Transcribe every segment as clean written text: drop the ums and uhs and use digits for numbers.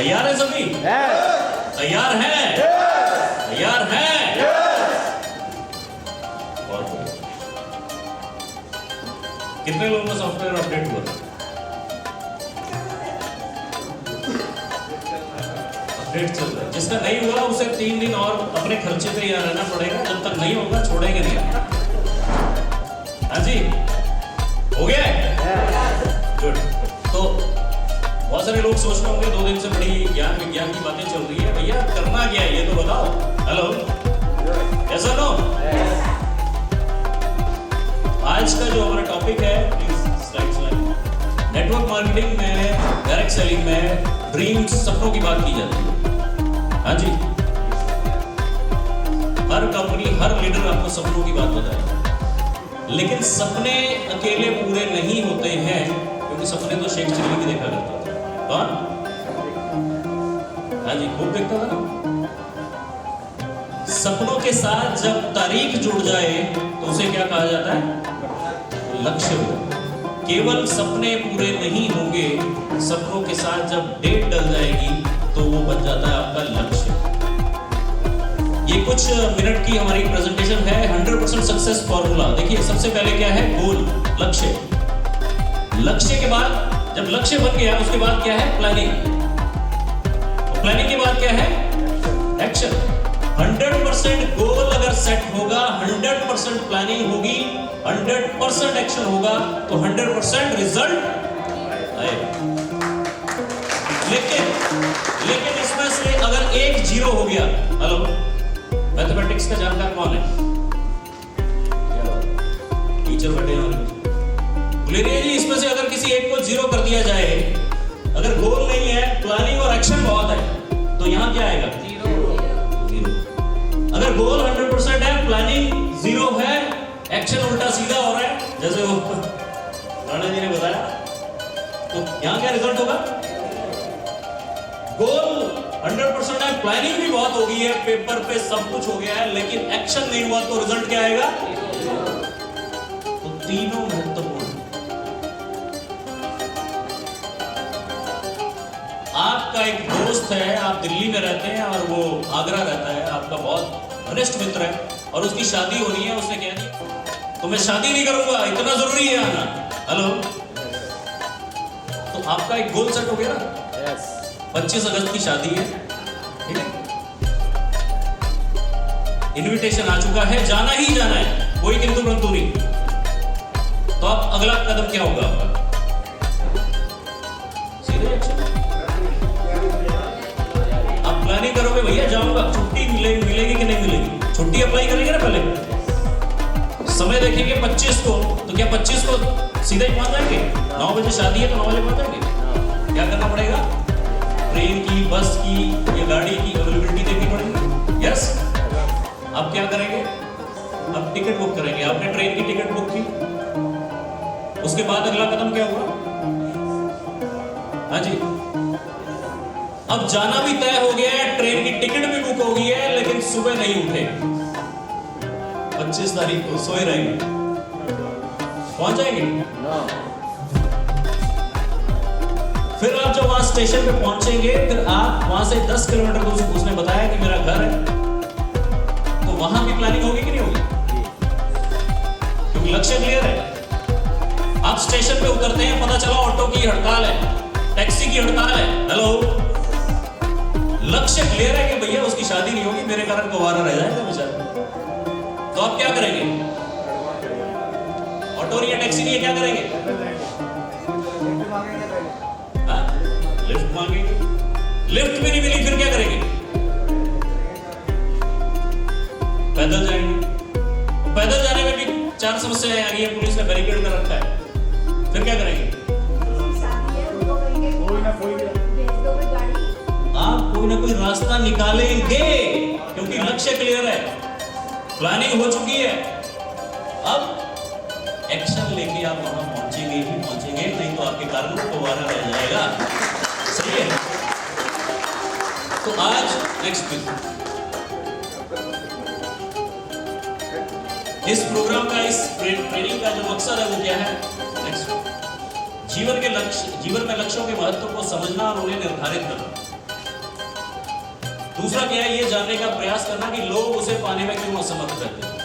तैयार है सभी? तैयार है? तैयार है? बहुत बढ़िया। कितने लोगों का सॉफ्टवेयर अपडेट हुआ? अपडेट चल रहा है। जिसका नहीं हुआ उसे 3 दिन और अपने खर्चे पे यहाँ रहना पड़ेगा, जब तक नहीं होगा छोड़ेंगे नहीं। हाँ जी, हो गया? गुड। तो बहुत सारे लोग सोच रहे होंगे 2 दिन से बड़ी ज्ञान विज्ञान की बातें चल रही है, भैया करना क्या है ये तो बताओ। हेलो, कैसा नो? आज का जो हमारा टॉपिक है, नेटवर्क मार्केटिंग में, डायरेक्ट सेलिंग में ड्रीम्स, सपनों की बात की जाती है। हाँ जी, हर कंपनी, हर लीडर आपको सपनों की बात बताएगा, लेकिन सपने अकेले पूरे नहीं होते हैं, क्योंकि सपने तो शेक्सपियर भी देखा करता था। कौन? हाँ जी, खूब देखता था ना। सपनों के साथ जब तारीख जुड़ जाए तो उसे क्या कहा जाता है? लक्ष्य हो। केवल सपने पूरे नहीं होंगे, सपनों के साथ जब डेट डल जाएगी तो वो बन जाता है आपका लक्ष्य। ये कुछ मिनट की हमारी प्रेजेंटेशन है 100% सक्सेस फॉर्मूला। देखिए, सबसे पहले क्या है? गोल, लक्ष्य। लक्ष्य के बाद, जब लक्ष्य बन गया उसके बाद क्या है? प्लानिंग। और प्लानिंग के बाद क्या है? एक्शन। 100% गोल अगर सेट होगा, 100% प्लानिंग होगी, 100% एक्शन होगा, तो 100% रिजल्ट आएगा। लेकिन इसमें से अगर एक 0 हो गया, हेलो, मैथमेटिक्स का जानकार कौन है? टीचर बैठे हैं बोले जी, इसमें से अगर किसी एक को 0 कर दिया जाए, अगर गोल नहीं है, प्लानिंग और एक्शन बहुत है, तो यहां क्या आएगा? 0। अगर गोल 100% है, प्लानिंग 0 है, एक्शन उल्टा सीधा हो रहा है, जैसे वो राणा जी ने बताया, तो यहां क्या रिजल्ट होगा? गोल 100% है, प्लानिंग भी बहुत हो गई है, पेपर पे सब कुछ हो गया है, लेकिन एक्शन नहीं हुआ, तो रिजल्ट क्या आएगा? तो तीनों महत्वपूर्ण। आपका एक दोस्त है, आप दिल्ली में रहते हैं और वो आगरा रहता है, आपका बहुत घनिष्ठ मित्र है, और उसकी शादी होनी है। उसने कह दिया तो मैं शादी नहीं करूंगा, इतना जरूरी है आना। हेलो, तो आपका एक गोल सेट हो गया ना? 25 अगस्त की शादी है, ठीक है, इनविटेशन आ चुका है, जाना ही जाना है, कोई किंतु परंतु नहीं। तो आप अगला कदम क्या होगा आपका? सीधे एक्शन। आप प्लानिंग करोगे, भैया जाऊंगा, छुट्टी मिलेगी कि नहीं मिलेगी, छुट्टी अप्लाई करेंगे ना पहले, समय देखेंगे 25 को, तो क्या 25 को सीधे ही पहुंच जाएंगे? 9 बजे शादी है तो 9 बजे पहुंच जाएंगे। क्या करना पड़ेगा? ट्रेन की, बस की या गाड़ी की अवेलेबिलिटी देखनी पड़ेगी। यस, अब क्या करेंगे? अब टिकट बुक करेंगे। आपने ट्रेन की टिकट बुक की, उसके बाद अगला कदम क्या हुआ? हाँ जी, अब जाना भी तय हो गया है, ट्रेन की टिकट भी बुक हो गई है, लेकिन सुबह नहीं उठे, 25 तारीख को सोए रहेंगे, पहुंच जाएंगे? फिर आप जब वहां स्टेशन पे पहुंचेंगे, फिर आप वहां से 10 किलोमीटर दूर, उसने बताया कि मेरा घर है, तो वहां भी प्लानिंग होगी कि नहीं होगी? क्योंकि लक्ष्य क्लियर है। आप स्टेशन पे उतरते हैं, पता चला ऑटो की हड़ताल है, टैक्सी की हड़ताल है। हेलो, लक्ष्य क्लियर है कि भैया उसकी शादी नहीं होगी, मेरे कारण कुंवारा रह जाएगा बेचारा। तो आप क्या करेंगे? ऑटो नहीं है, टैक्सी नहीं है, क्या करेंगे? लिफ्ट मांगेंगे। लिफ्ट भी नहीं मिली, फिर क्या करेंगे? पैदल जाएंगे। पैदल जाने में भी 4 समस्याएं आ गई है, पुलिस ने बैरिकेड कर रखा है, फिर क्या करेंगे? आप कोई ना कोई रास्ता निकालेंगे, क्योंकि लक्ष्य क्लियर है, प्लानिंग हो चुकी है। अब एक्शन लेके आप वहां पहुंचेंगे ही पहुंचेंगे, नहीं तो आपके कारण दोबारा रह जाएगा। सही है? तो आज नेक्स्ट इस प्रोग्राम का, इस ट्रेनिंग का जो मकसद है वो क्या है? नेक्स्ट, जीवन में लक्ष्यों के महत्व को समझना और उन्हें निर्धारित करना। दूसरा क्या है, ये जानने का प्रयास करना कि लोग उसे पाने में क्यों असमर्थ रहते हैं।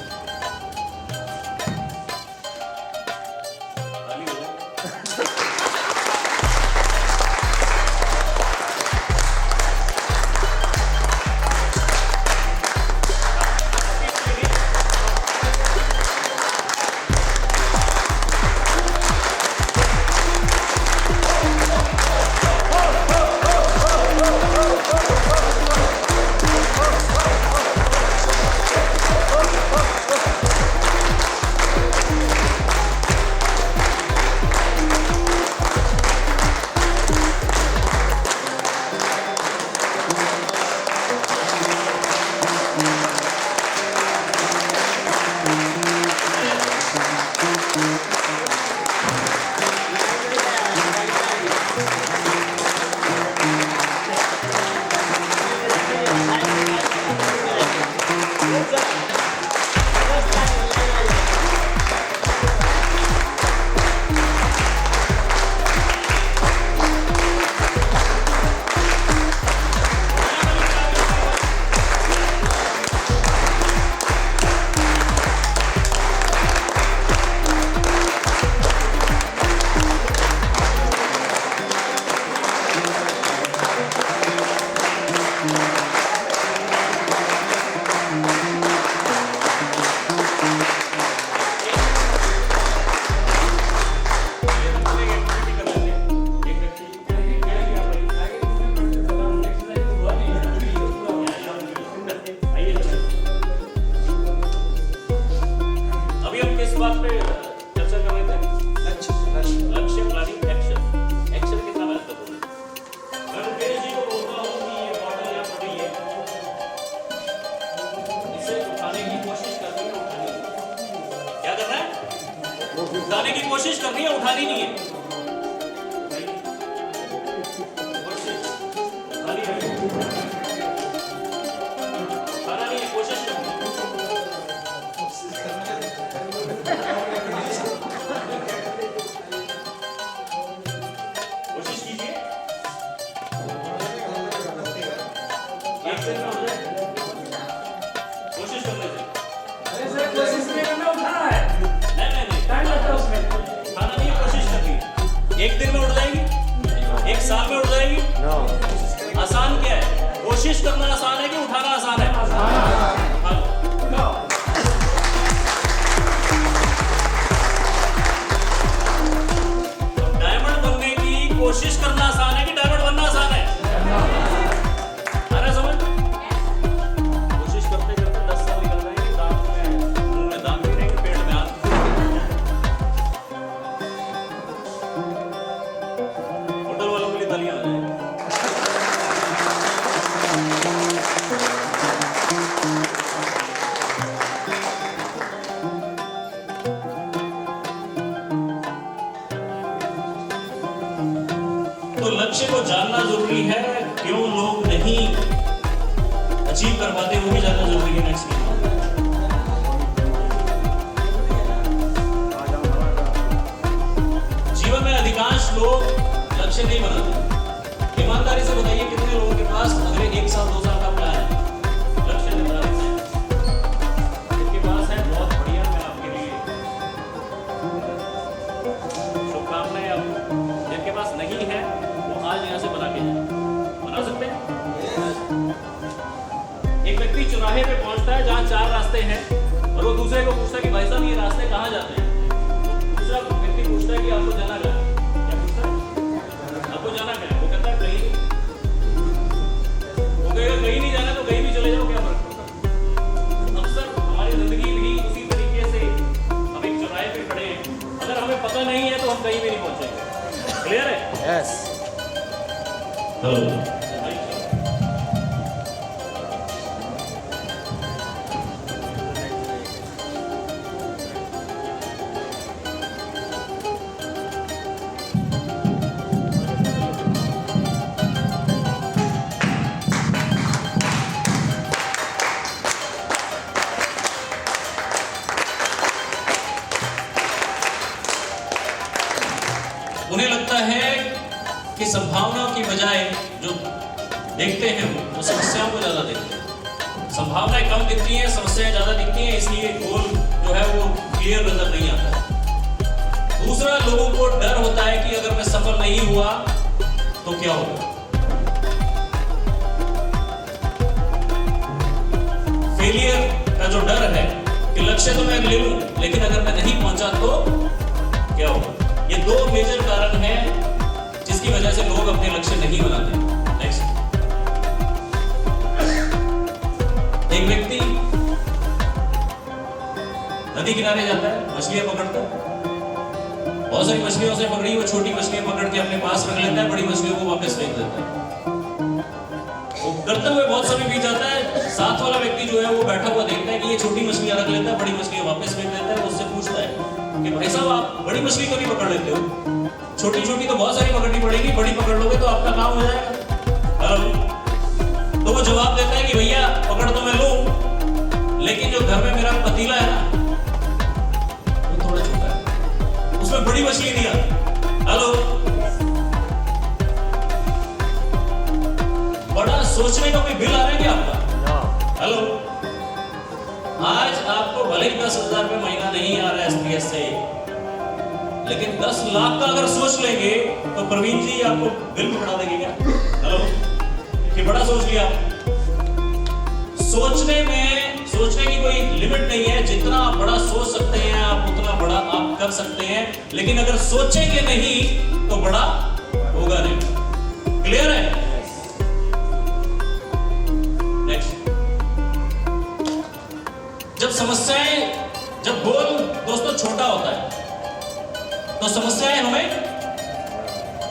उठाने की कोशिश करनी है, उठानी नहीं है। उठाना नहीं है, कोशिश करनी है। कोशिश कीजिए, एक दिन में हो जाए। कोशिश कर लेते। एक दिन में उड़ जाएगी, एक साल में उड़ जाएगी। आसान क्या है? कोशिश करना आसान है कि उठाना आसान है? डायमंड बनने की कोशिश करना आसान है कि डायमंड बनना आसान है? आ रहा है समझ? कोशिश करते करते 10 साल निकल जाएंगे, दांत में मुंह में दांत भी रहेंगे, पेट में हाथ। होटल वालों के लिए तालियां हो जाएंगी। तो लक्ष्य को जानना जरूरी है, क्यों लोग नहीं अचीव कर पाते वो भी जानना जरूरी है। नेक्स्ट जीवन में अधिकांश लोग लक्ष्य नहीं बनाते। ईमानदारी से बताइए कितने लोगों के पास अगले 1 साल 2 साल का प्लान है? लक्ष्य निर्धारित है, जिनके पास है बहुत बढ़िया, मैं आपके लिए शुभकामनाएं। आपको जिनके पास नहीं है वो आज यहाँ से बना के जाए। बना सकते हैं? एक व्यक्ति चौराहे पे पहुंचता है जहाँ 4 रास्ते हैं और वो दूसरे को पूछता है कि भाई साहब ये रास्ते कहाँ जाते हैं? दूसरा व्यक्ति पूछता है कि आपको जाना कहाँ है? क्या पूछता है? आपको जाना कहाँ है? वो कहता है कहीं। वो कहेगा कहीं नहीं जाना तो कहीं भी चले जाओ, क्या फर्क पड़ता? अक्सर हमारी जिंदगी भी उसी तरीके से, हम एक चौराहे पे खड़े हैं, अगर हमें पता नहीं है तो हम कहीं भी नहीं पहुंचेंगे। क्लियर है? यस। हेलो। उन्हें लगता है कि संभावनाओं की बजाय जो देखते हैं वो समस्याओं को ज्यादा देखते हैं। संभावनाएं कम दिखती हैं, समस्याएं ज्यादा दिखती हैं, इसलिए गोल जो है वो क्लियर नजर नहीं आता है। दूसरा, लोगों को डर होता है कि अगर मैं सफल नहीं हुआ तो क्या होगा। फेलियर का जो डर है कि लक्ष्य तो मैं ले लूं, लेकिन अगर मैं नहीं पहुंचा तो क्या होगा। ये दो मेजर कारण हैं जिसकी वजह से लोग अपने लक्ष्य नहीं बनाते। नेक्स्ट, एक व्यक्ति नदी किनारे जाता है, मछलियां पकड़ता है, बहुत सारी मछलियों से पकड़ी वो छोटी मछलियां पकड़ के अपने पास रख लेता है, बड़ी मछलियों को वापस फेंक देता है। वो करते हुए बहुत समय बीत जाता है, साथ वाला व्यक्ति जो है वो बैठा हुआ देखता है कि ये छोटी मछलियां रख लेता है, बड़ी मछलियां वापस फेंक देता है। वो उससे पूछता है कि भाई साहब, आप बड़ी मछली कभी पकड़ लेते हो, छोटी छोटी तो बहुत सारी पकड़नी पड़ेगी, बड़ी पकड़ लोगे तो आपका काम हो जाएगा। हेलो, तो वो जवाब देता है कि भैया पकड़ तो मैं लूं, लेकिन जो घर में मेरा पतीला है ना वो थोड़ा छोटा है, उसमें बड़ी मछली नहीं आती। हेलो, बड़ा सोचने का कोई बिल आ रहा है क्या आपका? हेलो, आज आपको भले ही 10,000 रुपये महीना नहीं आ रहा है एसपीएस से, लेकिन 10 लाख का अगर सोच लेंगे तो प्रवीण जी आपको बिल भी बढ़ा देंगे क्या? हेलो, कि बड़ा सोच लिया। सोचने की कोई लिमिट नहीं है, जितना आप बड़ा सोच सकते हैं आप उतना बड़ा आप कर सकते हैं, लेकिन अगर सोचेंगे नहीं तो बड़ा होगा नहीं। क्लियर है? नेक्स्ट, जब गोल दोस्तों छोटा होता है तो समस्याएं हमें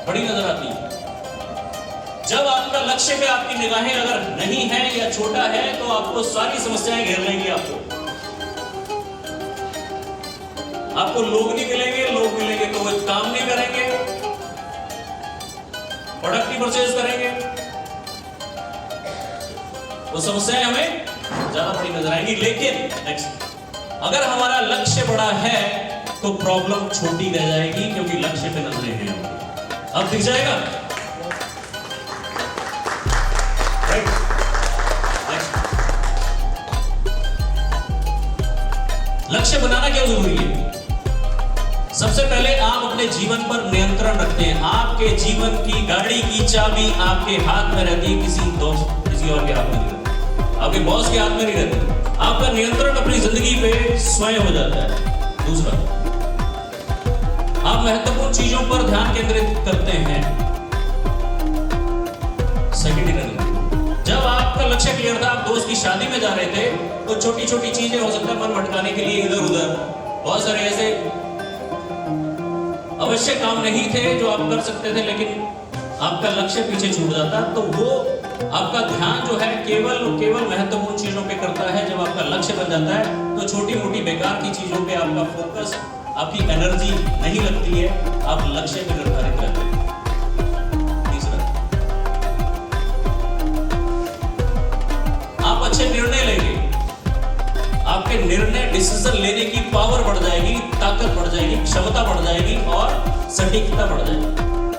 बड़ी नजर आती है। जब आपका लक्ष्य पे आपकी निगाहें अगर नहीं है या छोटा है तो आपको सारी समस्याएं घेर लेंगी। आपको लोग नहीं मिलेंगे, लोग मिलेंगे तो वो काम नहीं करेंगे, प्रोडक्ट नहीं परचेज करेंगे, वो समस्याएं हमें ज्यादा बड़ी नजर आएंगी। लेकिन नेक्स्ट, अगर हमारा लक्ष्य बड़ा है तो प्रॉब्लम छोटी रह जाएगी, क्योंकि लक्ष्य पे नजरें हैं। अब दिख जाएगा। लक्ष्य बनाना क्यों जरूरी है? सबसे पहले आप अपने जीवन पर नियंत्रण रखते हैं। आपके जीवन की गाड़ी की चाबी आपके हाथ में रहती है, किसी दोस्त किसी और के हाथ में नहीं रहती, आपके बॉस के हाथ में नहीं रहती। आपका नियंत्रण अपनी जिंदगी पे स्वयं हो जाता है। दूसरा, आप महत्वपूर्ण चीजों पर ध्यान केंद्रित करते हैं। सेकेंडरी, जब आपका लक्ष्य क्लियर था, आप दोस्त की शादी में जा रहे थे तो छोटी छोटी चीजें हो सकता है मन भटकाने के लिए इधर उधर बहुत सारे ऐसे अवश्य काम नहीं थे जो आप कर सकते थे, लेकिन आपका लक्ष्य पीछे छूट जाता, तो वो आपका ध्यान जो है केवल महत्वपूर्ण चीजों पे करता है। जब आपका लक्ष्य बन जाता है तो छोटी मोटी बेकार की चीजों पे आपका फोकस, आपकी एनर्जी नहीं लगती है, आप लक्ष्य पे निर्धारित रहते हैं। तीसरा, आप अच्छे निर्णय लेंगे, आपके निर्णय डिसीजन लेने की पावर बढ़ जाएगी, ताकत बढ़ जाएगी, क्षमता बढ़ जाएगी और सटीकता बढ़ जाएगी।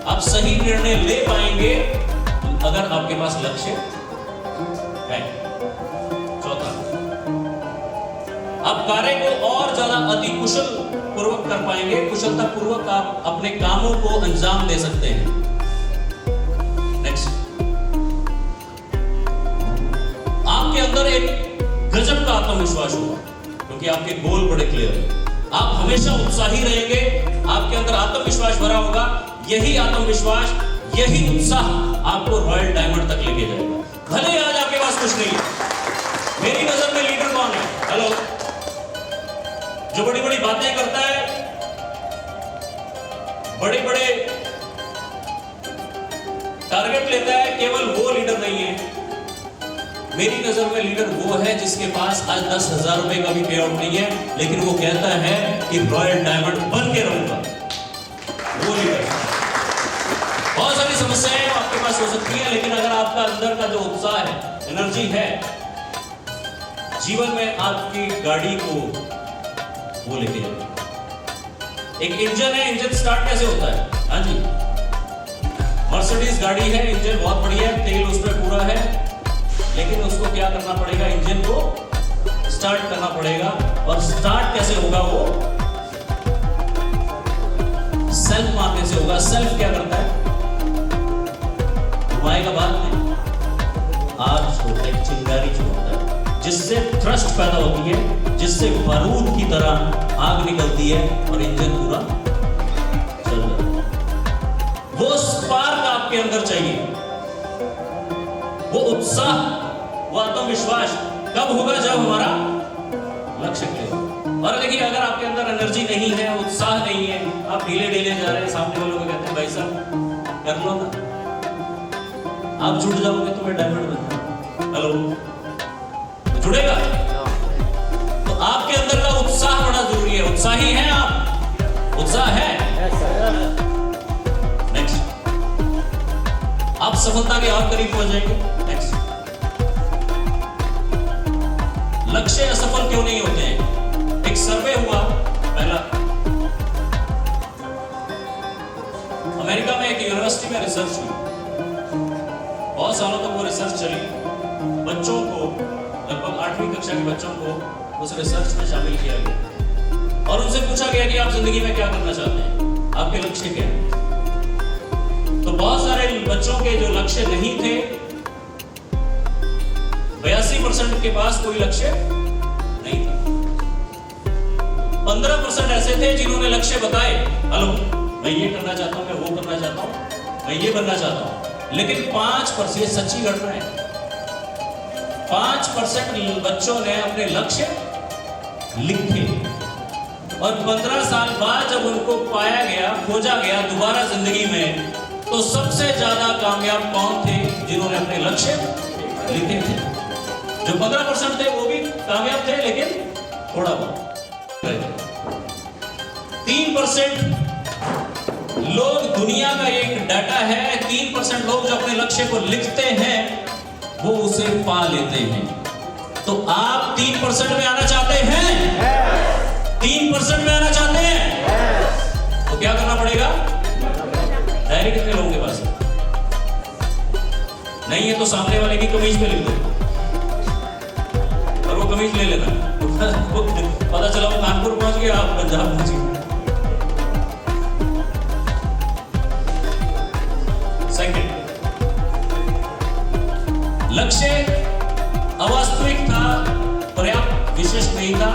आप सही निर्णय ले पाएंगे अगर आपके पास लक्ष्य है। चौथा, आप कार्य को और ज्यादा अति कुशल पूर्वक कर पाएंगे, कुशलता पूर्वक आप अपने कामों को अंजाम दे सकते हैं। नेक्स्ट, आपके अंदर एक गजब का आत्मविश्वास होगा, क्योंकि आपके गोल बड़े क्लियर हैं। आप हमेशा उत्साही रहेंगे, आपके अंदर आत्मविश्वास भरा होगा। यही आत्मविश्वास, यही उत्साह आपको रॉयल डायमंड तक लेके जाएगा। भले आज आपके पास कुछ नहीं है। मेरी नजर में लीडर कौन है? हेलो, जो बड़ी बड़ी बातें करता है, बड़े बड़े टारगेट लेता है, केवल वो लीडर नहीं है। मेरी नजर में लीडर वो है जिसके पास आज 10,000 रुपए का भी पे आउट नहीं है, लेकिन वो कहता है कि रॉयल डायमंड बन के रहूंगा। वो लीडर। बहुत सारी समस्याएं आपके पास हो सकती है, लेकिन अगर आपका अंदर का जो उत्साह है, एनर्जी है, जीवन में आपकी गाड़ी को वो लेके जाए। एक इंजन है, इंजन स्टार्ट कैसे होता है? हाँ जी, मर्सिडीज गाड़ी गाड़ी है, इंजन बहुत बढ़िया है, तेल उसमें पूरा है, लेकिन उसको क्या करना पड़ेगा? इंजन को स्टार्ट करना पड़ेगा। और स्टार्ट कैसे होगा? वो सेल्फ मारने से होगा। सेल्फ क्या करता है? घुमाएगा बाद में, आग छोड़ता है, चिंगारी छोड़ता है, जिससे थ्रस्ट पैदा होती है, जिससे बारूद की तरह आग निकलती है और इंजन पूरा चल जाता है। वो स्पार्क आपके अंदर चाहिए, वो उत्साह, वो आत्मविश्वास कब होगा? जब हमारा लक्ष्य क्लियर हो। और देखिए, अगर आपके अंदर एनर्जी नहीं है, उत्साह नहीं है, आप ढीले ढीले जा रहे हैं, सामने वालों को कहते हैं भाई साहब कर लो ना, आप जुड़ जाओगे तो मैं डायमंड बन जाऊंगा। हेलो, जुड़ेगा? तो आपके अंदर का उत्साह बड़ा जरूरी है। उत्साही हैं आप? उत्साह है? नेक्स्ट, आप सफलता के और करीब हो जाएंगे। नेक्स्ट, लक्ष्य असफल क्यों नहीं होते हैं? एक सर्वे हुआ पहला, अमेरिका में एक यूनिवर्सिटी में रिसर्च हुई, बहुत सालों तक वो रिसर्च चली। बच्चों को, लगभग 8वीं कक्षा के बच्चों को उस रिसर्च में शामिल किया गया और उनसे पूछा गया कि आप जिंदगी में क्या करना चाहते हैं, आपके लक्ष्य क्या है? तो बहुत सारे बच्चों के जो लक्ष्य नहीं थे, 82% के पास कोई लक्ष्य नहीं था। 15% ऐसे थे जिन्होंने लक्ष्य बताए, हेलो मैं ये करना चाहता हूं, मैं वो करना चाहता हूं, मैं ये बनना चाहता हूं। लेकिन 5%, सच्ची घटना है, 5% बच्चों ने अपने लक्ष्य लिखे और 15 साल बाद जब उनको पाया गया, खोजा गया दोबारा जिंदगी में, तो सबसे ज्यादा कामयाब कौन थे? जिन्होंने अपने लक्ष्य लिखे थे। जो 15% थे वो भी कामयाब थे, लेकिन थोड़ा बहुत। 3% लोग, दुनिया का एक डाटा है, 3% लोग जो अपने लक्ष्य को लिखते हैं वो उसे पा लेते हैं। तो आप 3% में आना चाहते हैं? 3% में आना चाहते हैं? तो क्या करना पड़ेगा? डायरी कितने लोगों के पास है? नहीं है तो सामने वाले की कमीज पे लिख दो और वो कमीज ले लेना। पता चला वो कानपुर पहुंच गया, आप पंजाब पहुंच गए। सेकंड, लक्ष्य अवास्तविक था, पर्याप्त विशेष नहीं था,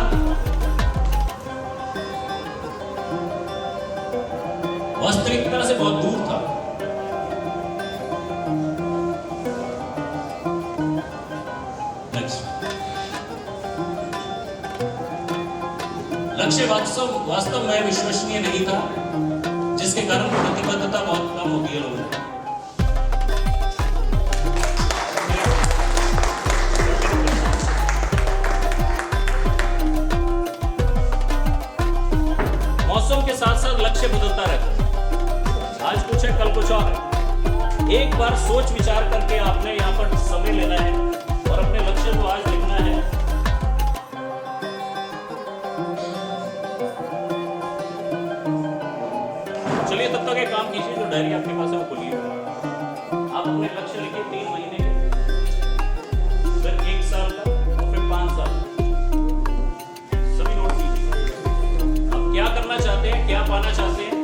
वास्तविकता से बहुत दूर था। लक्ष्य वास्तव में विश्वसनीय नहीं था, जिसके कारण प्रतिबद्धता बहुत कम होती है लोगों को। मौसम के साथ साथ लक्ष्य बदलता रहता है। आज कुछ है, कल कुछ और है। एक बार सोच विचार करके आपने यहाँ पर समय लेना है और अपने लक्ष्य को आज लिखना है। चलिए तब तक एक काम कीजिए, जो डायरी आपके पास है वो खोलिए। आप अपने लक्ष्य लिखिए 3 महीने के, फिर 1 साल का और फिर 5 साल। सभी नोट कीजिए। आप क्या करना चाहते हैं, क्या पाना चाहते हैं।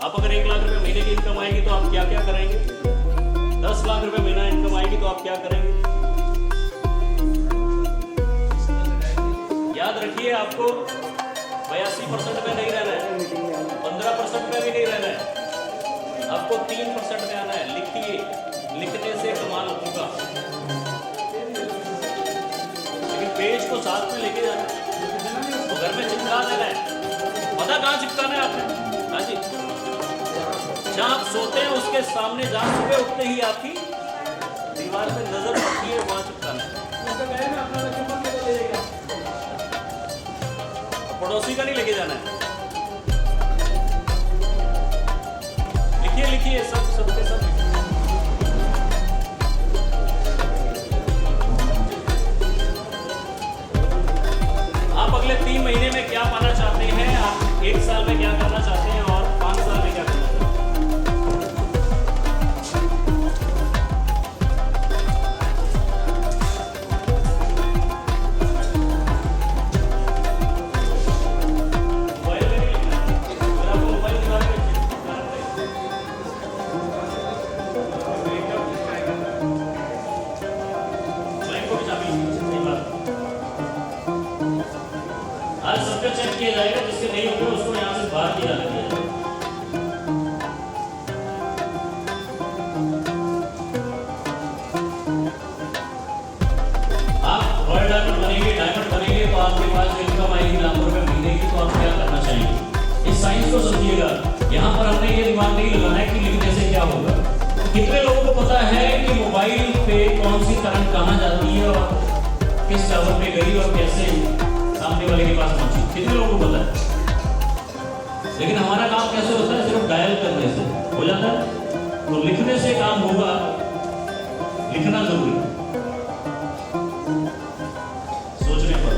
आप अगर 1 लाख रुपए महीने की इनकम आएगी तो आप क्या क्या करेंगे? 10 लाख रुपए महीना इनकम आएगी तो आप क्या करेंगे? याद रखिए, आपको 82% में नहीं रहना है, 15% में भी नहीं रहना है, आपको 3% में आना है। लिखिए, लिखने से कमाल होगा। लेकिन पेज को साथ में लेके जाना है, तो घर में चिपका देना है। पता कहाँ चिपकाना है आपने? हाँ जी, जहाँ आप सोते हैं उसके सामने, जहाँ सुबह उठते ही आपकी दीवार पे नजर पड़ती है, वहां चिपकाना है। पड़ोसी का नहीं लेके जाना है। लिखिए लिखिए, सबके सब लिखिए। आप अगले 3 महीने में क्या पाना चाहते हैं, आप 1 साल में क्या करना चाहते हैं और 5 साल में क्या करना चाहते हैं। समझिएगा, यहाँ पर हमने ये दिमाग नहीं लगाना है कि लिखने से क्या होगा। कितने लोगों को पता है कि मोबाइल पे कौन सी करंट कहाँ जाती है और किस टावर पे गई और कैसे सामने वाले के पास पहुंची? कितने लोगों को पता है? लेकिन हमारा काम कैसे होता है? सिर्फ डायल करने से हो जाता है। तो लिखने से काम होगा, लिखना जरूरी है, सोचने पर।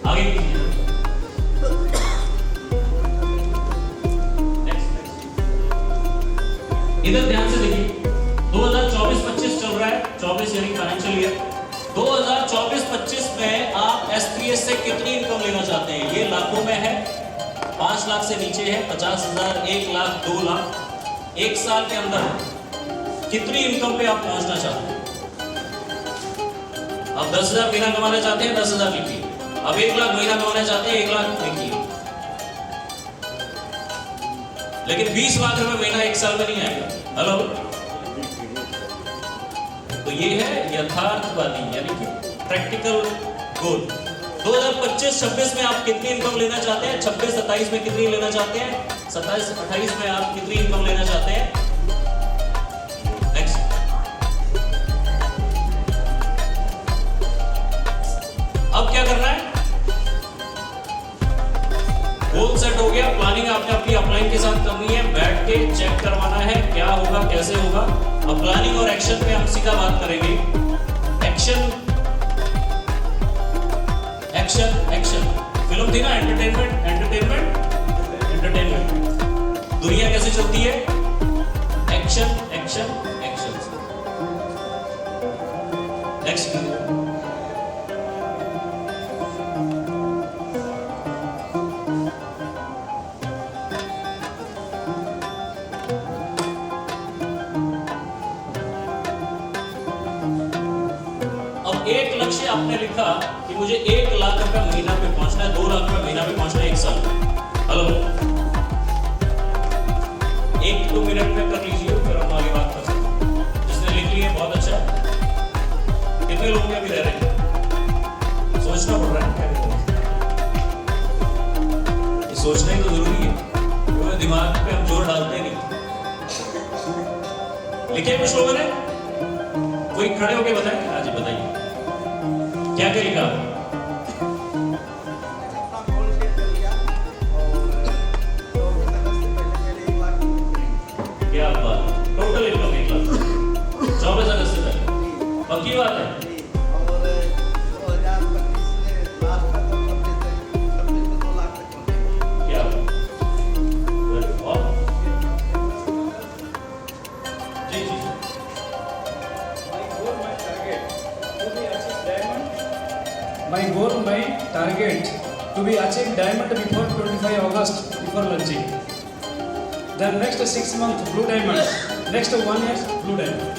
आगे इधर ध्यान से देखिए, 2024-25 चल रहा है, 24 यानी फाइनेंशियल ईयर। 2024-25 में आप एसपीएस से कितनी इनकम लेना चाहते हैं? ये लाखों में है, 5 लाख से नीचे है, 50,000, 1 लाख, 2 लाख। एक साल के अंदर कितनी इनकम पे आप पहुंचना चाहते हैं? आप 10,000 महीना कमाना चाहते हैं, 10,000 लिखिए। अब 1 लाख महीना कमाना चाहते हैं, 1 लाख लिखिए। लेकिन 20 लाख रुपए महीना एक साल में नहीं आएगा। हेलो, तो ये है यथार्थवादी यानी कि प्रैक्टिकल गोल। 2025-26 में आप कितनी इनकम लेना चाहते हैं? 26-27 में कितनी लेना चाहते हैं? 27-28 में आप कितनी इनकम लेना चाहते हैं? नेक्स्ट, अब क्या करना है? गोल सेट हो गया, प्लानिंग आपने अपनी अपलाइन के साथ करनी है, बैठ के चेक करवाना है क्या होगा, कैसे होगा। अब प्लानिंग और एक्शन पे हम सीधा बात करेंगे। Action, action, action. फिल्म थी ना एंटरटेनमेंट, एंटरटेनमेंट, एंटरटेनमेंट। दुनिया कैसे चलती है? Action, action, action. नेक्स्ट, एक लक्ष्य आपने लिखा कि मुझे 1 लाख रुपए महीना पे पहुंचना है, 2 लाख रुपए महीना पे पहुंचना है 1 साल में। हेलो, 1-2 मिनट में कर लीजिए, फिर हम आगे बात कर सकते हैं। जिसने लिख लिया बहुत अच्छा है। कितने लोग अभी रह रहे हैं? सोचना पड़ रहा है क्या करें? ये सोचना ही तो जरूरी है, क्योंकि दिमाग पे हम जोर डालते नहीं। लिखे कुछ लोगों ने? कोई खड़े होके बताए? हाँ जी बताइए, क्या क्या लिखा? क्या बात, टोटल इनकम 1 लाख 24 अगस्त से पहले, पक्की बात है? क्या जी जी My goal, my target to be achieve diamond before 25 August before launching. Then next 6 months blue diamond. Next 1 year blue diamond.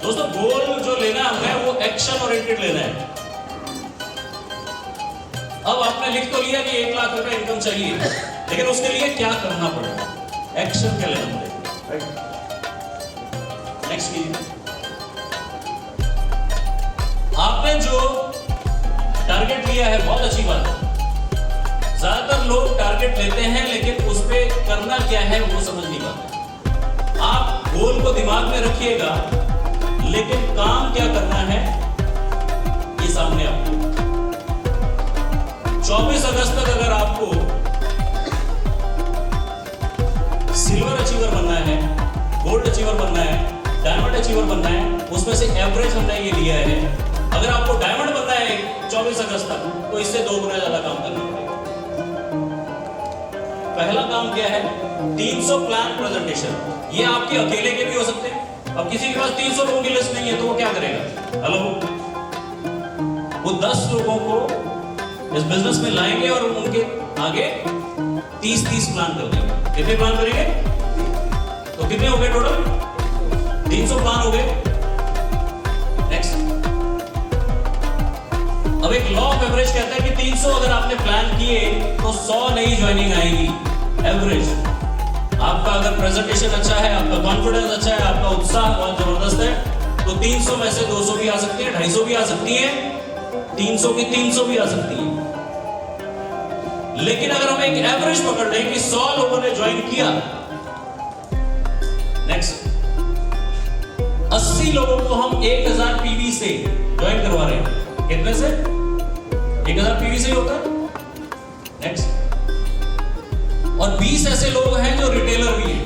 दोस्तों, गोल जो लेना है वो एक्शन ओरिएंटेड लेना है। अब आपने लिख तो लिया कि 1 लाख रुपए इनकम चाहिए, लेकिन उसके लिए क्या करना पड़ेगा? एक्शन क्या लेना पड़ेगा? नेक्स्ट कीजिए। आपने जो टारगेट लिया है बहुत अच्छी बात है। ज्यादातर लोग टारगेट लेते हैं लेकिन उस पे करना क्या है वो समझ नहीं पाते। आप गोल को दिमाग में रखिएगा, लेकिन काम क्या करना है ये सामने आपको। 24 अगस्त तक अगर आपको सिल्वर अचीवर बनना है, गोल्ड अचीवर बनना है, डायमंड अचीवर बनना है, उसमें से एवरेज हमने ये लिया है। अगर आपको डायमंड बनना है 24 अगस्त तक, तो इससे 2 गुना ज्यादा काम करना पड़ेगा। पहला काम क्या है? 300 प्लान प्रेजेंटेशन। ये आपके अकेले के भी हो सकते हैं। अब किसी के पास 300 लोगों की लिस्ट नहीं है तो वो क्या करेगा? हेलो, वो 10 लोगों को इस बिजनेस में लाएंगे और उनके आगे 30-30 प्लान कर देंगे। कितने प्लान करेंगे? तो कितने हो गए टोटल? 300 प्लान हो गए। नेक्स्ट, अब एक लॉ ऑफ एवरेज कहता है कि 300 अगर आपने प्लान किए तो 100 नई ज्वाइनिंग आएगी एवरेज। आपका अगर प्रेजेंटेशन अच्छा है, आपका कॉन्फिडेंस अच्छा है, आपका उत्साह बहुत जबरदस्त है, तो 300 में से 200 भी आ सकती है, 250 भी आ सकती है, 300 की 300 भी आ सकती है। लेकिन अगर हम एक एवरेज पकड़ लें कि 100 लोगों ने ज्वाइन किया, नेक्स्ट 80 लोगों को हम 1000 पीवी से ज्वाइन करवा रहे हैं। कितने से? 1000 पीवी से ही होता है। नेक्स्ट, और 20 ऐसे लोग हैं जो रिटेलर भी हैं,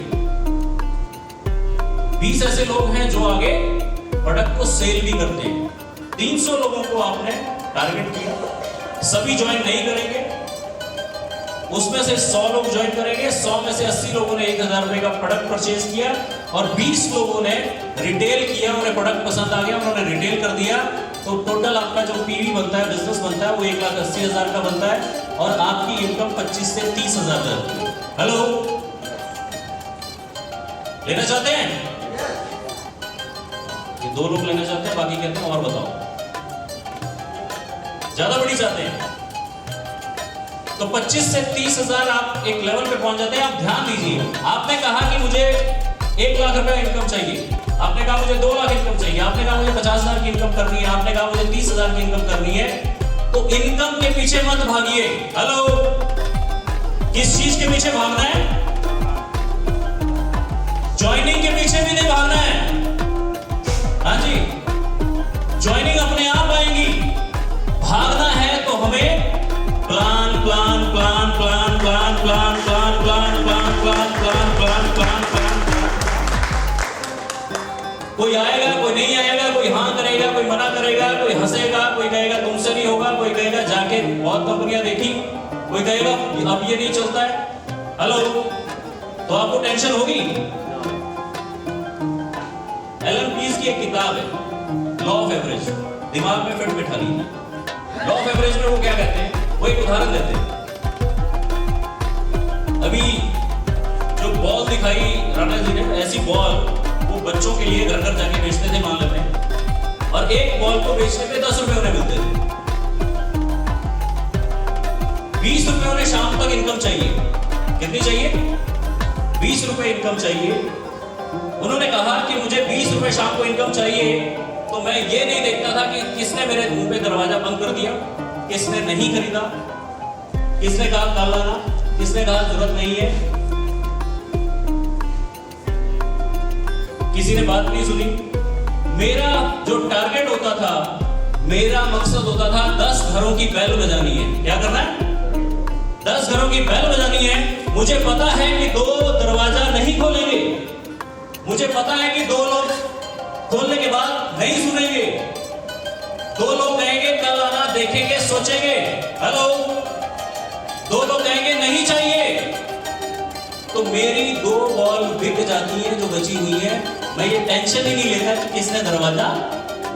20 ऐसे लोग हैं जो आगे प्रोडक्ट को सेल भी करते हैं। 300 लोगों को आपने टारगेट किया, सभी ज्वाइन नहीं करेंगे, उसमें से 100 लोग ज्वाइन करेंगे, 100 में से 80 लोगों ने 1000 रुपए का प्रोडक्ट परचेज किया और 20 लोगों ने रिटेल किया, उन्हें प्रोडक्ट पसंद आ गया, उन्होंने रिटेल कर दिया, तो टोटल आपका जो पीवी बनता है, बिजनेस बनता है, वो 1,80,000 का बनता है और आपकी इनकम 25 से 30,000 जाती है। हेलो, लेना चाहते हैं? ये 2 लोग लेना चाहते हैं, बाकी कहते हैं और बताओ, ज्यादा बड़ी चाहते हैं? तो 25 से 30,000 आप एक लेवल पे पहुंच जाते हैं। आप ध्यान दीजिए, आपने कहा कि मुझे 1 लाख रुपए इनकम चाहिए, आपने कहा मुझे 2 लाख इनकम चाहिए, आपने कहा मुझे 50,000 की इनकम करनी है, आपने कहा मुझे 30,000 की इनकम करनी है, तो इनकम के पीछे मत भागिए। हेलो, किस चीज के पीछे भागना है? ज्वाइनिंग के पीछे भी नहीं भागना है। हाँ जी, ज्वाइनिंग अपने आप आएगी। भागना है तो हमें plan plan plan plan plan plan plan plan plan plan plan plan plan plan. कोई आएगा, कोई नहीं आएगा, कोई हाँ करेगा, कोई मना करेगा, कोई हंसेगा, कोई कहेगा तुमसे नहीं होगा, कोई कहेगा जाके बहुत कंपनियां देखी, कोई कहेगा अब ये नहीं चलता है। हेलो, तो आपको टेंशन होगी। एलन पीस की एक किताब है लॉ ऑफ एवरेज, दिमाग में फिट बिठा लीजिए। लॉ ऑफ एवरेज में वो क्या कहते हैं, वो एक उदाहरण देते हैं। अभी जो बॉल दिखाई राणा जी ने, ऐसी बॉल वो बच्चों के लिए घर घर जाके बेचते थे मान लेते हैं, और एक बॉल को बेचने पे 10 रुपए उन्हें मिलते थे। 20 रुपए उन्हें शाम तक इनकम चाहिए। कितनी चाहिए? 20 रुपए इनकम चाहिए। उन्होंने कहा कि मुझे 20 रुपए शाम को इनकम चाहिए, तो मैं ये नहीं देखता था कि किसने मेरे मुंह पे दरवाजा बंद कर दिया, किसने नहीं खरीदा, किसने कहा कल आना, किसने कहा जरूरत नहीं है, किसी ने बात नहीं सुनी। मेरा जो टारगेट होता था, मेरा मकसद होता था 10 घरों की बेल बजानी है। क्या करना है? 10 घरों की बेल बजानी है। मुझे पता है कि 2 दरवाजा नहीं खोलेंगे, मुझे पता है कि 2 लोग खोलने के बाद नहीं सुनेंगे, 2 लोग कहेंगे कल आना, देखेंगे, सोचेंगे। हेलो, 2 लोग कहेंगे नहीं चाहिए, तो मेरी 2 बॉल बिक जाती है जो बची हुई है। मैं ये टेंशन ही नहीं लेता कि किसने दरवाजा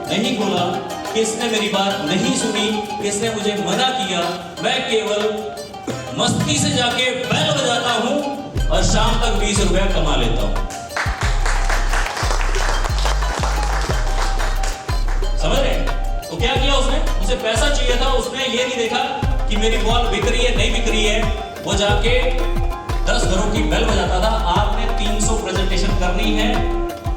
नहीं खोला, किसने मेरी बात नहीं सुनी, किसने मुझे मना किया। मैं केवल मस्ती से जाके बैल बजाता हूं और शाम तक 20 रुपया कमा लेता हूं। समझ रहे? तो क्या किया उसने? उसे पैसा चाहिए था, उसने ये नहीं देखा कि मेरी बॉल बिक रही है नहीं बिक रही है, वो जाके 10 घरों की बेल बजाता था। आपने 300 प्रेजेंटेशन करनी है।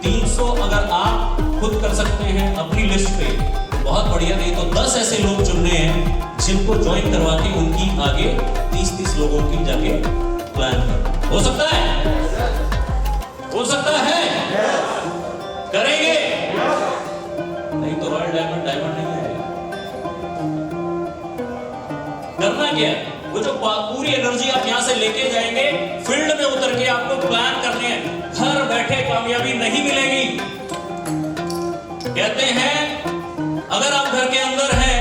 300 अगर आप खुद कर सकते हैं अपनी लिस्ट पे तो बहुत बढ़िया, नहीं तो 10 ऐसे लोग चुनने हैं जिनको ज्वाइन करवा के उनकी आगे 30-30 लोगों की जाके प्लान कर। हो सकता है? हो सकता है? करेंगे? नहीं तो रॉयल डायमंड नहीं है। करना क्या है? वो जो पूरी एनर्जी आप यहां से लेके जाएंगे, फील्ड में उतर के आपको प्लान करने हैं। घर बैठे कामयाबी नहीं मिलेगी। कहते हैं अगर आप घर के अंदर हैं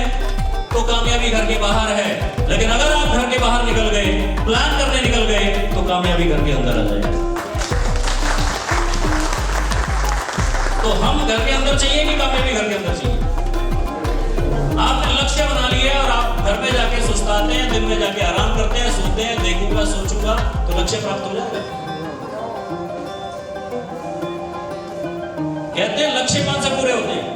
तो कामयाबी घर के बाहर है, लेकिन अगर आप घर के बाहर निकल गए, प्लान करने निकल गए, तो कामयाबी घर के अंदर आ जाएगी। तो हम घर के अंदर चाहिए कि कामयाबी घर के अंदर चाहिए? आपने लक्ष्य बना लिया और आप घर पे जाके सुस्ताते हैं, दिन में जाके आराम करते हैं, सोते हैं, देखूंगा सोचूंगा, तो लक्ष्य प्राप्त हो जाएगा। कहते हैं लक्ष्य कौन से पूरे होते हैं?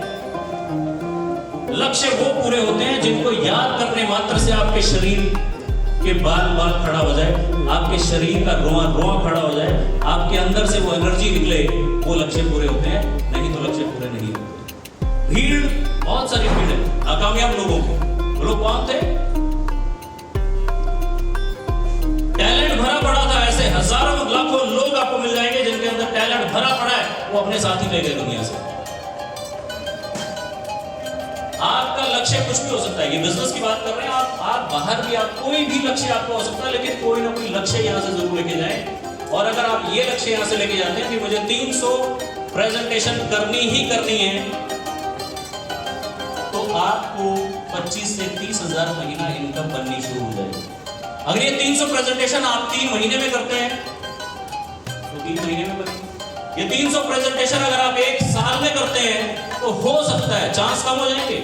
लक्ष्य वो पूरे होते हैं जिनको याद करने मात्र से आपके शरीर के बाल बाल खड़ा हो जाए। आपके शरीर का रोआ रोआ खड़ा हो जाए, आपके अंदर से वो एनर्जी निकले, वो लक्ष्य पूरे होते हैं, नहीं तो लक्ष्य पूरे नहीं होते। भीड़, बहुत सारी भीड़ है नाकामयाब लोगों की। वो लोग कौन थे? टैलेंट भरा पड़ा था, ऐसे हजारों लाखों लोग आपको मिल जाएंगे जिनके अंदर टैलेंट भरा पड़ा है, वो अपने साथ ही ले गए दुनिया से। आपका लक्ष्य कुछ भी हो सकता है, ये बिजनेस की बात कर रहे हैं आप बाहर भी, आप कोई भी लक्ष्य आपका हो सकता है, लेकिन कोई ना कोई लक्ष्य यहां से जरूर लेके जाएं। और अगर आप ये लक्ष्य यहां से लेके जाते हैं कि मुझे 300 प्रेजेंटेशन करनी ही करनी है, तो आपको 25 से 30 हजार महीना इनकम बननी शुरू हो जाएगी। अगर ये 300 प्रेजेंटेशन आप 3 महीने में करते हैं तो 3 महीने में बनेगी। ये 300 प्रेजेंटेशन अगर आप 1 साल में करते हैं तो हो सकता है, चांस कम हो जाएंगे,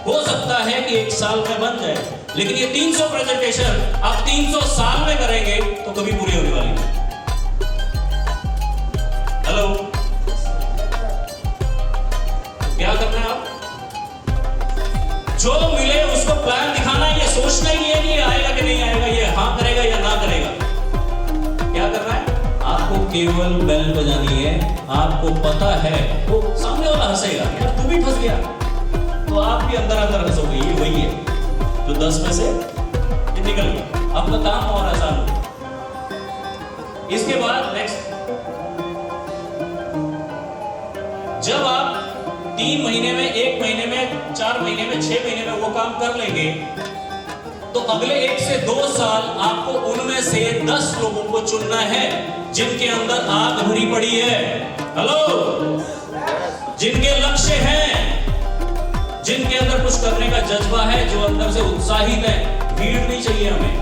हो सकता है कि 1 साल में बन जाए, लेकिन ये 300 प्रेजेंटेशन आप 300 साल में करेंगे तो कभी पूरी होने वाली नहीं। हेलो, क्या करना है आप? जो मिले उसको प्लान दिखाना है, ये सोचना ही है कि ये आएगा कि नहीं आएगा, ये हाँ करेगा या ना करेगा। क्या करना है? आपको केवल बेल बजानी है। आपको पता है वो सामने वाला हंसेगा, यार तू भी फंस गया, तो आप भी अंदर अंदर हंसोगे। ये वही है जो 10 में से ये निकल गया, आपका काम और आसान हो। इसके बाद नेक्स्ट, जब आप 3 महीने में, 1 महीने में, 4 महीने में, 6 महीने में वो काम कर लेंगे, तो अगले 1 से 2 साल आपको उनमें से 10 लोगों को चुनना है जिनके अंदर आग भरी पड़ी है। हेलो, जिनके लक्ष्य हैं, जिनके अंदर कुछ करने का जज्बा है, जो अंदर से उत्साहित है। भीड़ नहीं चाहिए हमें,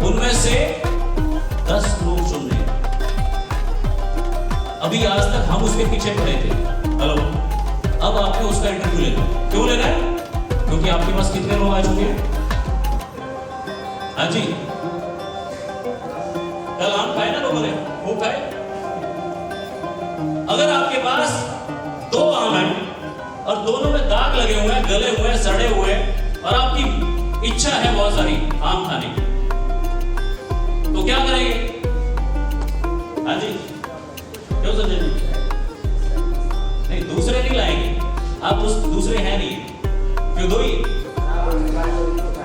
उनमें से 10 लोग चुनने हैं। अभी आज तक हम उसके पीछे पड़े थे। हेलो, अब आपने उसका इंटरव्यू लेना है। क्यों लेना है? क्योंकि आपके पास कितने लोग आ चुके हैं? हाँ जी, कल आम खाए ना लोगों ने, वो खाए। अगर आपके पास 2 आम हैं और दोनों में दाग लगे हुए हैं, गले हुए हैं, सड़े हुए हैं, और आपकी इच्छा है बहुत सारी आम खाने की, तो क्या करेंगे? हाँ जी, क्यों संजय जी? नहीं, दूसरे नहीं लाएंगे आप, उस दूसरे हैं नहीं, क्यों? 2 ही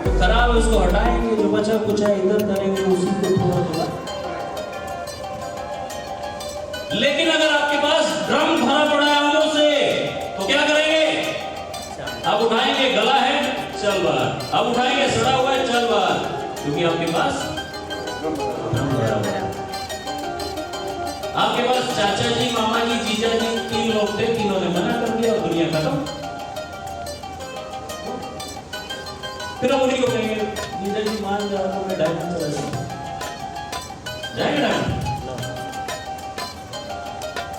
तो खराब है, उसको हटाएंगे, जो बचा कुछ है इधर करेंगे, उसी को थोड़ा थोड़ा। लेकिन अगर आपके पास ड्रम भरा पड़ा है आमों से, तो क्या करेंगे? आप उठाएंगे, गला है, चल बाहर। आप उठाएंगे, सड़ा हुआ है, चल बाहर, क्योंकि आपके पास ड्रम भरा हुआ है। आपके पास चाचा जी, मामा जी, जीजा जी 3 लोग थे, तीनों ने मना कर दिया और दुनिया खत्म। फिर हम उन्हीं को कहेंगे, जीजा जी मान जाओ तो मैं डायमंड चला जाएंगे डायमंड।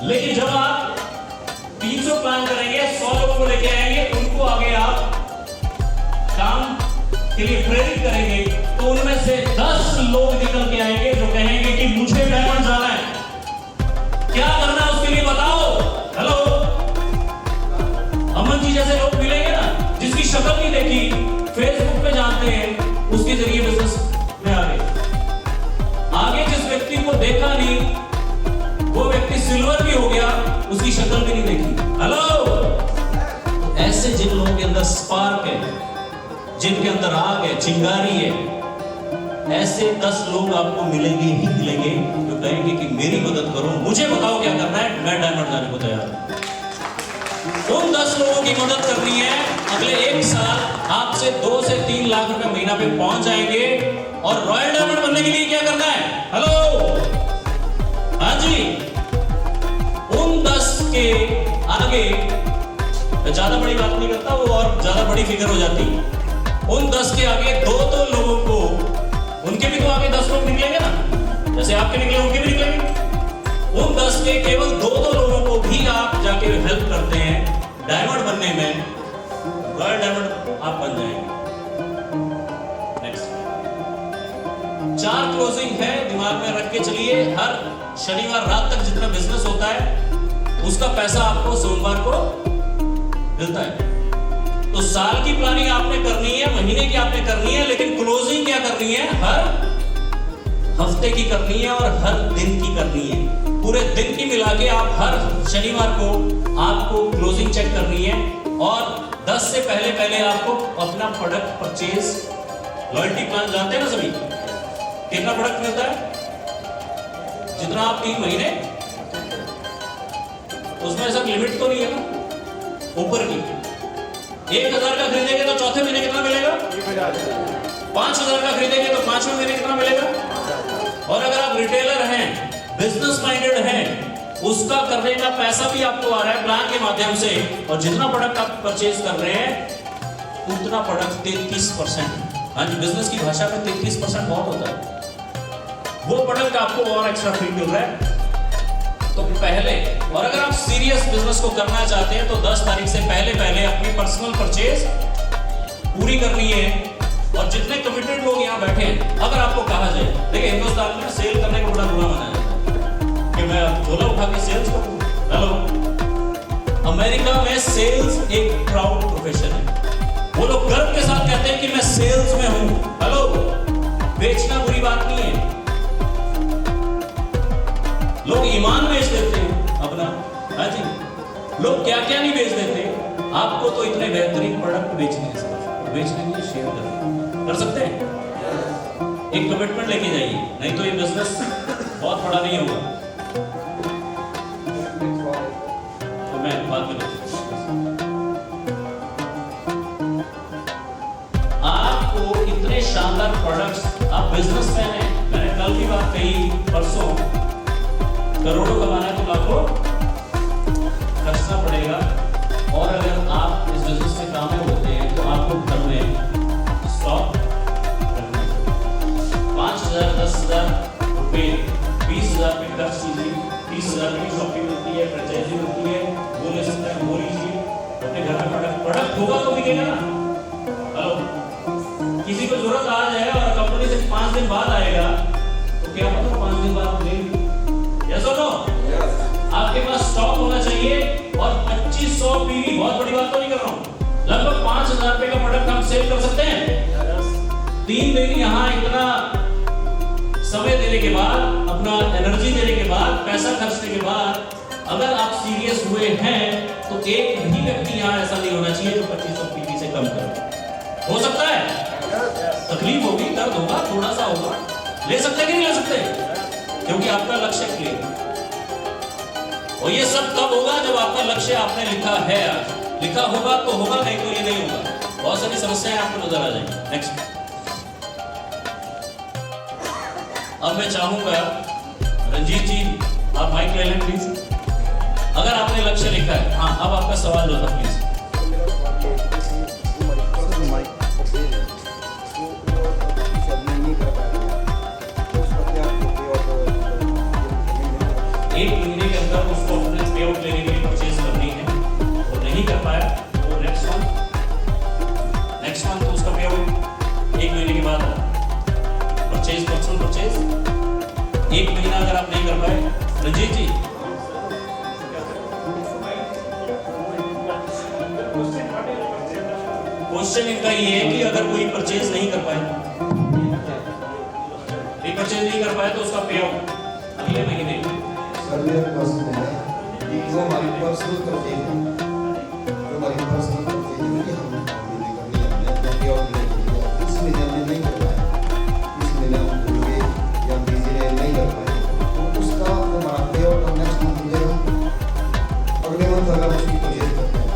लेकिन जब आप 300 प्लान करेंगे, 100 लोगों को लेके आएंगे, उनको आगे आप काम के लिए प्रेरित करेंगे, तो उनमें से 10 लोग निकल के आएंगे जो कहेंगे कि मुझे डायमंड जाना है। क्या करना है उसके लिए बताओ। हेलो, अमन जी जैसे लोग मिलेंगे ना, जिसकी शक्ल नहीं देखी, फेसबुक पे जानते हैं, उसके जरिए बिजनेस में आगे जिस व्यक्ति को देखा नहीं, वो व्यक्ति सिल्वर भी हो गया, उसकी शक्ल भी नहीं देखी। हेलो, ऐसे जिन लोगों के अंदर स्पार्क है, जिनके अंदर आग है, चिंगारी है, ऐसे 10 लोग आपको मिलेंगे ही मिलेंगे जो कहेंगे कि मेरी मदद करो, मुझे बताओ क्या करना है, मैं डायमंड जाने को तैयार हूं। उन 10 लोगों की मदद करनी है। अगले 1 साल आपसे 2 से 3 लाख रुपए महीना पे पहुंच जाएंगे। और रॉयल डायमंड बनने के लिए क्या करना है? हेलो, हाँ जी, उन 10 के आगे, ज्यादा बड़ी बात नहीं करता, वो और ज्यादा बड़ी फिगर हो जाती। उन 10 के आगे 2 लोगों को, उनके भी तो आगे 10 लोग निकलेंगे ना, जैसे आपके निकले उनके भी निकलेंगे। उन 10 के केवल 2 लोगों को भी आप जाके हेल्प करते हैं डायमंड बनने में, रॉयल डायमंड आप बन जाएंगे। नेक्स्ट, 4 क्लोजिंग है, दिमाग में रख के चलिए। हर शनिवार रात तक जितना बिजनेस होता है उसका पैसा आपको सोमवार को मिलता है। तो साल की प्लानिंग आपने करनी है, महीने की आपने करनी है, लेकिन क्लोजिंग क्या करनी है? हर हफ्ते की करनी है और हर दिन की करनी है। पूरे दिन की मिला के आप हर शनिवार को आपको क्लोजिंग चेक करनी है और 10 से पहले आपको अपना प्रोडक्ट परचेज, लॉयल्टी प्लान जानते हैं ना सभी, कितना प्रोडक्ट मिलता है? जितना आप 3 महीने, उसमें सब लिमिट तो नहीं है ना ऊपर की। 1000 का खरीदेंगे तो चौथे महीने कितना मिलेगा? 5000 का खरीदेंगे तो 5वें महीने कितना मिलेगा? और अगर आप रिटेलर हैं, बिजनेस माइंडेड हैं, उसका करने का पैसा भी आपको आ रहा है प्लान के माध्यम से, और जितना प्रोडक्ट आप परचेज कर रहे हैं उतना प्रोडक्ट 33%। हाँ जी, बिजनेस की भाषा में 33% बहुत होता है। वो प्रोडक्ट आपको और एक्स्ट्रा फ्री मिल रहा है। तो पहले, और अगर आप सीरियस बिजनेस को करना चाहते हैं तो 10 तारीख से पहले अपनी पर्सनल परचेज पूरी करनी है। और जितने कमिटेड लोग यहाँ बैठे हैं, अगर आपको कहा जाए, देखिए हिंदुस्तान में सेल करने को बड़ा बुरा माना जाता है कि मैं झोला उठा के सेल्स करूँ। हेलो, अमेरिका में सेल्स एक प्राउड प्रोफेशन है। वो लोग गर्व के साथ कहते हैं कि मैं सेल्स में हूं। हेलो, बेचना बुरी बात नहीं है। लोग ईमान बेच देते हैं अपना। हाँ जी, लोग क्या क्या नहीं बेच देते। आपको तो इतने बेहतरीन प्रोडक्ट बेचने हैं, बेचने के लिए शेयर कर सकते हैं। एक कमिटमेंट लेके जाइए, नहीं तो ये बिजनेस बहुत बड़ा नहीं होगा। तो मैं बात में आपको इतने शानदार प्रोडक्ट्स, आप बिजनेसमैन हैं, मैंने कल की बात कही, परसों, करोड़ों कमाना है तो लाखों खर्चना पड़ेगा। और अगर आप इस बिजनेस में कामयाब होते हैं तो आपको घर में स्टॉक रखना चाहिए। 5000, 10,000 रुपये, 20,000 पे खर्च कीजिए, 30,000 की शॉपिंग मिलती है, फ्रेंचाइजी मिलती है, वो ले सकते हैं, वो लीजिए। अपने घर में प्रोडक्ट होगा तो बिकेगा ना। हेलो, किसी को जरूरत आ जाए और कंपनी से 5 दिन बाद आएगा तो क्या मतलब 5 दिन बाद लेंगे? यस और नो? आपके पास स्टॉक होना चाहिए। और 2500 पीवी, बहुत बड़ी बात तो नहीं कर रहा हूं, लगभग 5000 रुपए का प्रोडक्ट हम सेल कर सकते हैं। 3 दिन यहां इतना समय देने के बाद, अपना एनर्जी देने के बाद, पैसा खर्चने के बाद, अगर आप सीरियस हुए हैं तो एक भी व्यक्ति यहां ऐसा नहीं होना चाहिए जो 2500 पीवी से कम करे। हो सकता है तकलीफ होगी, दर्द होगा, थोड़ा सा होगा, ले सकते कि नहीं ले सकते? क्योंकि आपका लक्ष्य क्लियर है। और ये सब तब होगा जब आपका लक्ष्य आपने लिखा है। आज लिखा होगा तो होगा, नहीं तो ये नहीं होगा। बहुत सारी समस्याएं आपको नजर आ जाएंगी। नेक्स्ट, अब मैं चाहूंगा रंजीत जी, आप माइक ले लें प्लीज। अगर आपने लक्ष्य लिखा है, हाँ, अब आपका सवाल जो था प्लीज। एक महीने के अंदर उसको अपने पे आउट लेने के लिए परचेज करनी है, वो नहीं कर पाया वो नेक्स्ट मंथ तो उसका पे आउट 1 महीने के बाद परचेज, पर्सनल परचेज 1 महीना अगर आप नहीं कर पाए। रंजीत जी, क्वेश्चन इनका ये है कि अगर कोई परचेज नहीं कर पाए, रिपर्चेज नहीं कर पाए तो उसका पे आउट अगले महीने। मेरा क्वेश्चन है कि जो हमारी पर्सनल परचेज है, जो हमारी पर्सनल परचेज है कि हम करनी है, पे आउट लेके इस महीने में नहीं कर पाए, इस महीने हम भूल गए या बिजी रहे, नहीं कर पाए, तो उसका हमारा पे आउट नेक्स्ट मंथ हो जाएगा। अगले मंथ अगर उसकी परचेज करते हैं,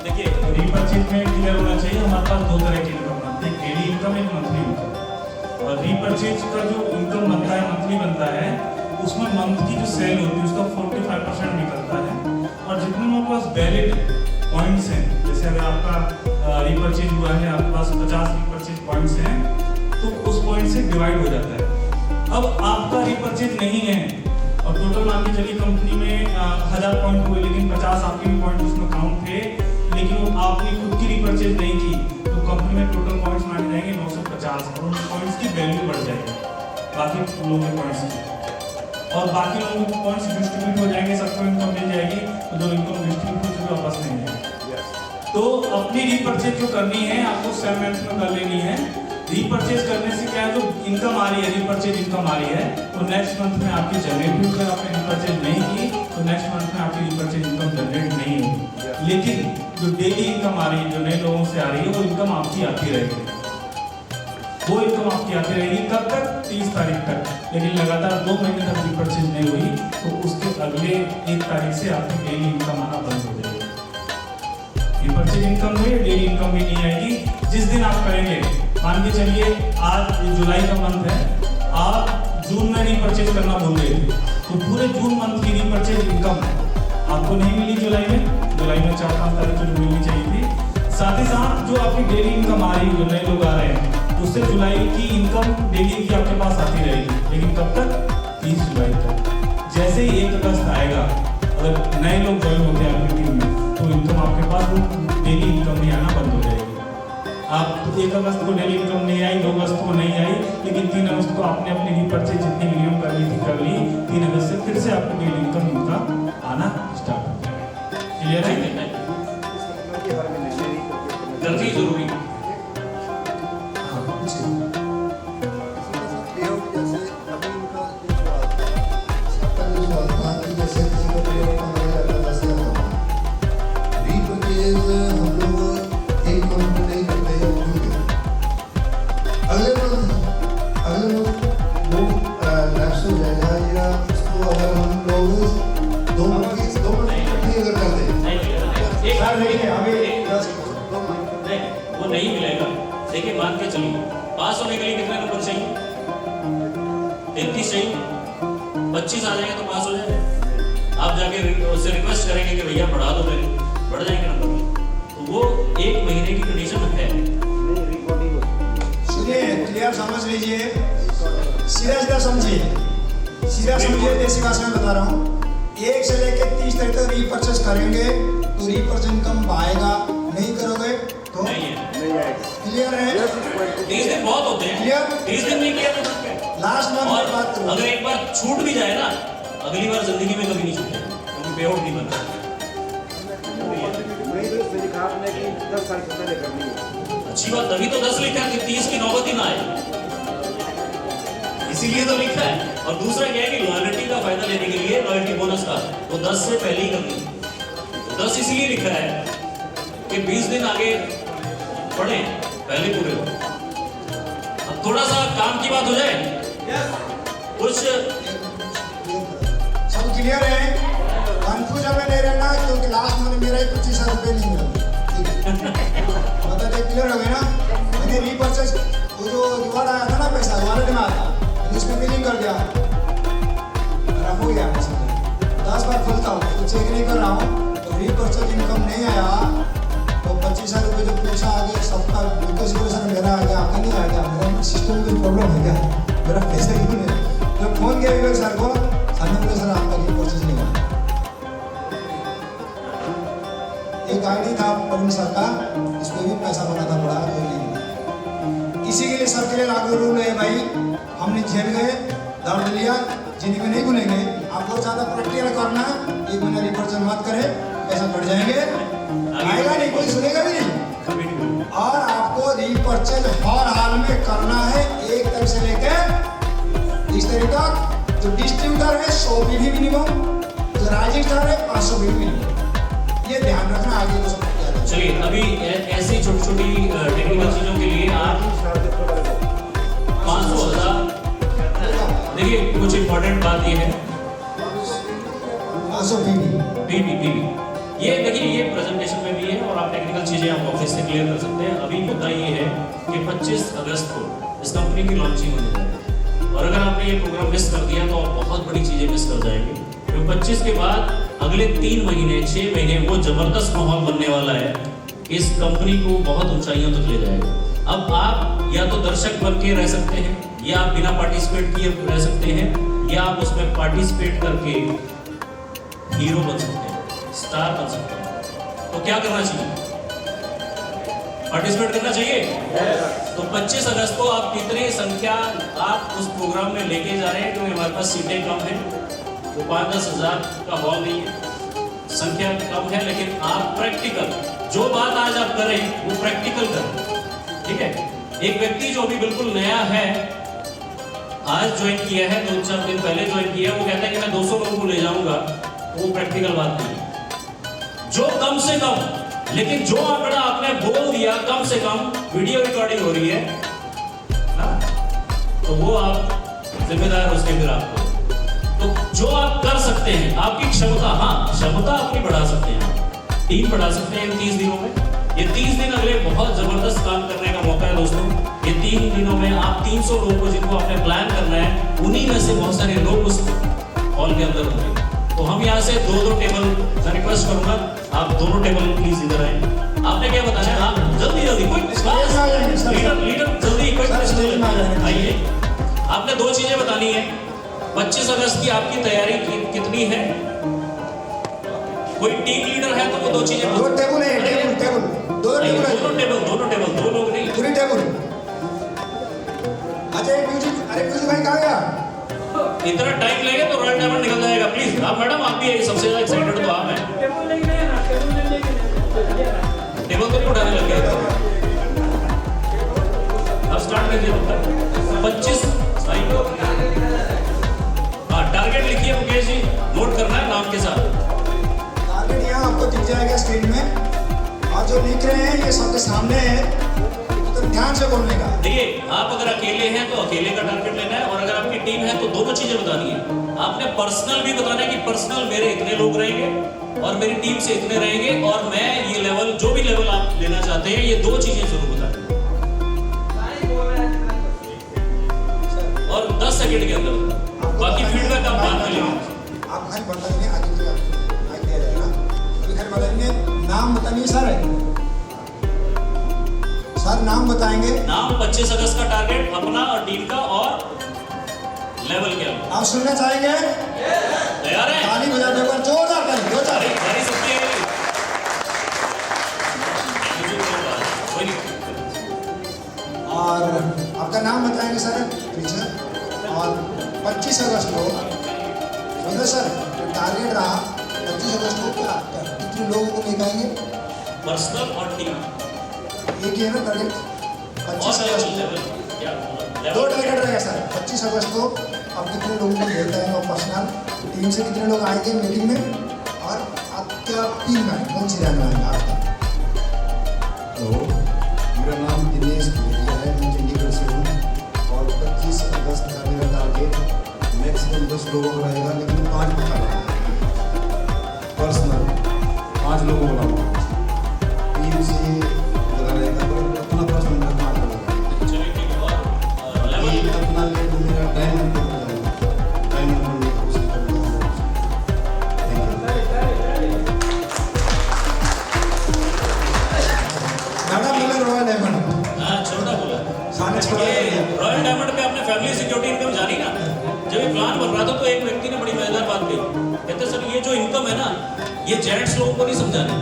देखिए रीपर्चेज में क्लियर होना चाहिए। हमारे पास 2 तरह की इनकम बनती है, डेली इनकम, एक मंथली इनकम। और रीपर्चेज का जो इनकम बनता है, मंथली बनता है, उसमें मंथ की जो सेल होती है उसका 45% निकलता है। और जितने हमारे पास वैलिड पॉइंट्स हैं, जैसे अगर आपका रीपर्चेज हुआ है, आपके पास 50 रीपर्चेज पॉइंट्स हैं, तो उस पॉइंट से डिवाइड हो जाता है। अब आपका रीपर्चेज नहीं है और टोटल मान के चलिए कंपनी में 1000 पॉइंट हुए, लेकिन 50 आपके भी पॉइंट उसमें काउंट थे, लेकिन वो आपने खुद की रीपर्चेज नहीं की, तो कंपनी में टोटल पॉइंट्स माने जाएंगे 950 और उन पॉइंट्स की वैल्यू बढ़ जाएगी बाकी लोगों के पॉइंट्स की। और बाकी लोगों के पॉइंट्स डिस्ट्रीब्यूट हो जाएंगे, सबको इनकम मिल जाएगी, तो जो इनकम डिस्ट्रीब्यूट हो चुकी है वापस नहीं जाएगी। तो अपनी रीपर्चेज जो करनी है आपको 7 मंथ में कर लेनी है। रीपर्चेज करने से क्या है, जो इनकम आ रही है, रीपर्चेज इनकम आ रही है, तो नेक्स्ट मंथ में आपकी जनरेट हुई। अगर आपने रीपर्चेज नहीं की तो नेक्स्ट मंथ में आपकी रीपर्चेज इनकम जनरेट नहीं होगी। लेकिन जो डेली इनकम आ रही है, जो नए लोगों से आ रही है, वो इनकम आपकी आती रहेगी। वो इनकम आपकी आती रहेगी कब तक? 30 तारीख तक। लेकिन लगातार 2 महीने तक रीपर्चेज नहीं हुई तो उसके अगले 1 तारीख से आपकी डेली इनकम आना बंद हो जाएगी। रीपर्चेज इनकम हुई, डेली इनकम भी नहीं आएगी। जिस दिन आप करेंगे, मान के चलिए आज जुलाई का मंथ है, आप जून में रीपर्चेज करना भूल गए थे, तो पूरे जून मंथ की रीपर्चेज इनकम आपको नहीं मिली जुलाई में। जुलाई में 4-5 तारीख को जो मिलनी चाहिए थी। साथ ही साथ जो आपकी डेली इनकम आ रही है, जो नए लोग आ रहे हैं, उससे जुलाई की इनकम डेली की आपके पास आती रहेगी। लेकिन कब तक? 30 जुलाई तक। जैसे ही 1 अगस्त आएगा, अगर नए लोग ज्वाइन होते हैं आपकी टीम में, तो इनकम आपके पास डेली इनकम नहीं आना बंद हो जाएगी। आप 1 अगस्त को डेली इनकम नहीं आई, 2 अगस्त को नहीं आई, लेकिन 3 अगस्त को आपने अपनी रीपर्चेज जितनी मिनिमम करनी थी कर ली। 3 अगस्त से फिर से आपको डेली इनकम इनका आना स्टार्ट हो जाएगा। क्लियर है? जल्दी जरूरी वो नहीं मिलेगा। देखिए मान के चलिए, पास होने के लिए कितने नंबर चाहिए? 33 चाहिए। 25 आ जाएंगे तो पास हो जाएगा। आप जाके उससे रिक्वेस्ट करेंगे कि भैया बढ़ा दो, मेरे बढ़ जाएंगे नंबर। तो वो 1 महीने की कंडीशन है। सुनिए, क्लियर समझ लीजिए, सीधा समझिए, सीधा समझिए। देसी भाषा में बता रहा हूँ, 1 से लेकर 30 तक रीपर्चेज करेंगे तो रीपर्चेज इनकम आएगा। नहीं करोगे तो नहीं है। क्लियर है? 30 दिन बहुत होते हैं। क्लियर? 30 दिन नहीं किया तो ठीक है। लास्ट मंथ और की बात करो। अगर एक बार छूट भी जाए ना, अगली बार जिंदगी में कभी नहीं छूटेगा, क्योंकि पे आउट नहीं बना। अच्छी बात, तभी तो 10 लिखा है कि 30 की नौबत ही ना आए, इसीलिए तो लिखा है। और दूसरा क्या है कि लॉयल्टी का फायदा लेने के लिए, लॉयल्टी बोनस का, वो 10 से पहले ही करनी है। 10 इसलिए लिखा है कि 20 दिन आगे पढ़े, पहले पूरे हो। अब थोड़ा सा काम की बात हो जाए, कुछ सब क्लियर है? कंफ्यूजन में नहीं रहना, क्योंकि लास्ट में मेरा ही 25,000 रुपये नहीं मिला। मतलब क्लियर हो गया ना? मैंने रीपर्चेज, वो जो रिवार्ड आया था ना, पैसा वॉलेट में आया था, उसमें बिलिंग कर दिया, मेरा हो गया पैसा। 10 बार खोलता हूँ तो चेक नहीं कर रहा हूँ, तो रीपर्चेज इनकम नहीं आया तो 25,000 रुपये जो पैसा आ गया सबका, बिकॉज सर मेरा आ गया, आपका नहीं आ गया, मेरा सिस्टम में कोई प्रॉब्लम है क्या? मेरा पैसा क्यों नहीं? जब फोन किया विवेक सर को, सर ने बोला सर आपका रीपर्चेज नहीं हुआ। एक आईडी था प्रवीण सर का, इसमें भी पैसा बना था बड़ा, कोई नहीं। इसी के लिए सर के लिए लागू रूल है भाई, हमने जेल गए, दर्द लिया, जिंदगी में नहीं भूलेंगे। आपको ज़्यादा प्रैक्टिकल करना, 1 महीना रीपर्चेज मत करें, पैसा बढ़ जाएंगे, आएगा नहीं, कोई सुनेगा भी नहीं। और आपको रीपर्चेज हर हाल में करना है, 1 तारीख से लेकर 30 तारीख तक। जो डिस्ट्रीब्यूटर है 100 भी मिनिमम, जो रजिस्टर है 500 भी मिनिमम। ये ध्यान रखना, आगे को सब याद है। चलिए, अभी ऐसी छोटी छोटी टेक्निकल चीजों के लिए आप 500,000, देखिए कुछ इंपॉर्टेंट बात ये है, 500 बीबी ये देखिए, ये प्रेजेंटेशन में भी है और आप टेक्निकल चीजें आप ऑफिस से क्लियर कर सकते हैं। अभी मुद्दा ये है कि 25 अगस्त को इस कंपनी की लॉन्चिंग होने जा रही है, और अगर आपने ये प्रोग्राम मिस कर दिया तो आप बहुत बड़ी चीजें मिस कर जाएंगे। क्योंकि 25 के बाद अगले 3 महीने 6 महीने वो जबरदस्त माहौल बनने वाला है, इस कंपनी को बहुत ऊंचाइयों तक ले जाएगा। अब आप या तो दर्शक बन के रह सकते हैं, या आप बिना पार्टिसिपेट किए रह सकते हैं, या आप उसमें पार्टिसिपेट करके हीरो बन सकते हैं, स्टार बन सकते हैं। तो क्या करना चाहिए? पार्टिसिपेट करना चाहिए। तो 25 अगस्त को आप कितनी संख्या आप उस प्रोग्राम में लेके जा रहे हैं? क्योंकि हमारे पास सीटें कम हैं, तो 5-10 हज़ार का हॉल नहीं है, संख्या कम है, लेकिन आप प्रैक्टिकल जो बात आज आप करें वो प्रैक्टिकल करें, ठीक है। एक व्यक्ति जो अभी बिल्कुल नया है, आज ज्वाइन किया है, 2-4 दिन पहले ज्वाइन किया, वो कहता है कि मैं 200 लोगों को ले जाऊंगा, वो प्रैक्टिकल बात नहीं है। जो कम से कम, लेकिन जो आंकड़ा आपने बोल दिया कम से कम वीडियो रिकॉर्डिंग हो रही है ना, तो वो आप जिम्मेदार हो उसके फिर आपको। तो जो आप कर सकते हैं, आपकी क्षमता, हाँ क्षमता अपनी बढ़ा सकते हैं, टीम बढ़ा सकते हैं इन 30 दिनों में। ये 30 दिन अगले बहुत जबरदस्त काम करने का मौका है दोस्तों। ये 3 दिनों में आप 300 लोगों को जिनको आपने प्लान करना है, उन्हीं में से बहुत सारे लोग उस हॉल के अंदर होंगे। तो हम यहाँ से 2-2 टेबल, मैं रिक्वेस्ट करूंगा आप दोनों टेबल प्लीज इधर आए। आपने क्या बताना है? आप जल्दी जल्दी कोई लीडर जल्दी कोई आइए। आपने 2 चीजें बतानी है। 25 अगस्त की आपकी तैयारी कितनी है? कोई टीम लीडर है तो वो 2 चीजें। 2 टेबल है, टेबल दोनों टेबल, 2 लोग नहीं, पूरी टेबल। अच्छा म्यूजिक, अरे म्यूजिक भाई कहाँ गया? इतना टाइम लगे तो रॉयल डायमंड निकल जाएगा। प्लीज आप मैडम, आप भी सबसे ज्यादा एक्साइटेड तो आप हैं। टेबल तो नहीं उठाने लग गए, अब स्टार्ट कर दिया। 25 हाँ, टारगेट लिखिए मुकेश जी, नोट करना है नाम के साथ। टारगेट यहाँ आपको दिख जाएगा स्क्रीन में, और जो लिख रहे हैं ये सबके सामने है, तो ध्यान से बोलने का। देखिए, आप अगर अकेले हैं तो अकेले का टारगेट लेना है, और अगर आपकी टीम है तो दोनों चीजें बतानी है। आपने पर्सनल भी बताना है कि पर्सनल मेरे इतने लोग रहेंगे और मेरी टीम से इतने रहेंगे, और मैं ये लेवल, जो भी लेवल आप लेना चाहते हैं, ये 2 चीजें जरूर बताएं। और 10 सेकंड के अंदर बाकी फीडबैक आप बाद में लेंगे। आप खाली बताइए, आगे दिया जाएगा। अभी खाली बताइए, नाम बताइए सर। सर नाम बताएंगे। नाम, 25 अगस्त का टारगेट अपना और टीम का, और लेवल क्या? आप सुनना चाहेंगे? तैयार है? ताली बजा दो, जोरदार ताली, जोरदार। सारी सबकी और आपका नाम बताएंगे सर पीछे। और 25 अगस्त को सुनो सर, टारगेट रहा 25 अगस्त को क्या कितने लोगों को लेकर पर्सनल और टीम, एक ही है ना टारगेट? 25 अगस्त को 2 टारगेट रहेगा सर। 25 अगस्त को आप कितने लोगों को लेकर आएंगे, और पर्सनल टीम से कितने लोग आएंगे मीटिंग में, और आपका टीम में कौन सी रहने वाली है आपका? तो मेरा नाम दिनेश भूरिया है, मैं चंडीगढ़ से हूँ, और 25 अगस्त का मेरा टारगेट मैक्सिमम 10 लोगों का रहेगा, लेकिन 5 पक्का रहेगा। पर्सनल 5 लोगों को लाऊंगा, टीम से लगा रहेगा, तो अपना पर्सनल 5 लोगों का। ये अपना लेट मेरा डायमंड पे रहेगा, डायमंड बनने की कोशिश करूँगा। मैडम बोले रॉयल डायमंड। हाँ, छोटा बोला। साढ़े 6 रॉयल डायमंड पे आपने फैमिली सिक्योरिटी इनकम जानी ना, जब ये प्लान बन रहा था तो एक व्यक्ति ने बड़ी मजेदार बात कही। कहते सर ये जो इनकम है ना, ये जेंट्स लोगों को नहीं समझानी,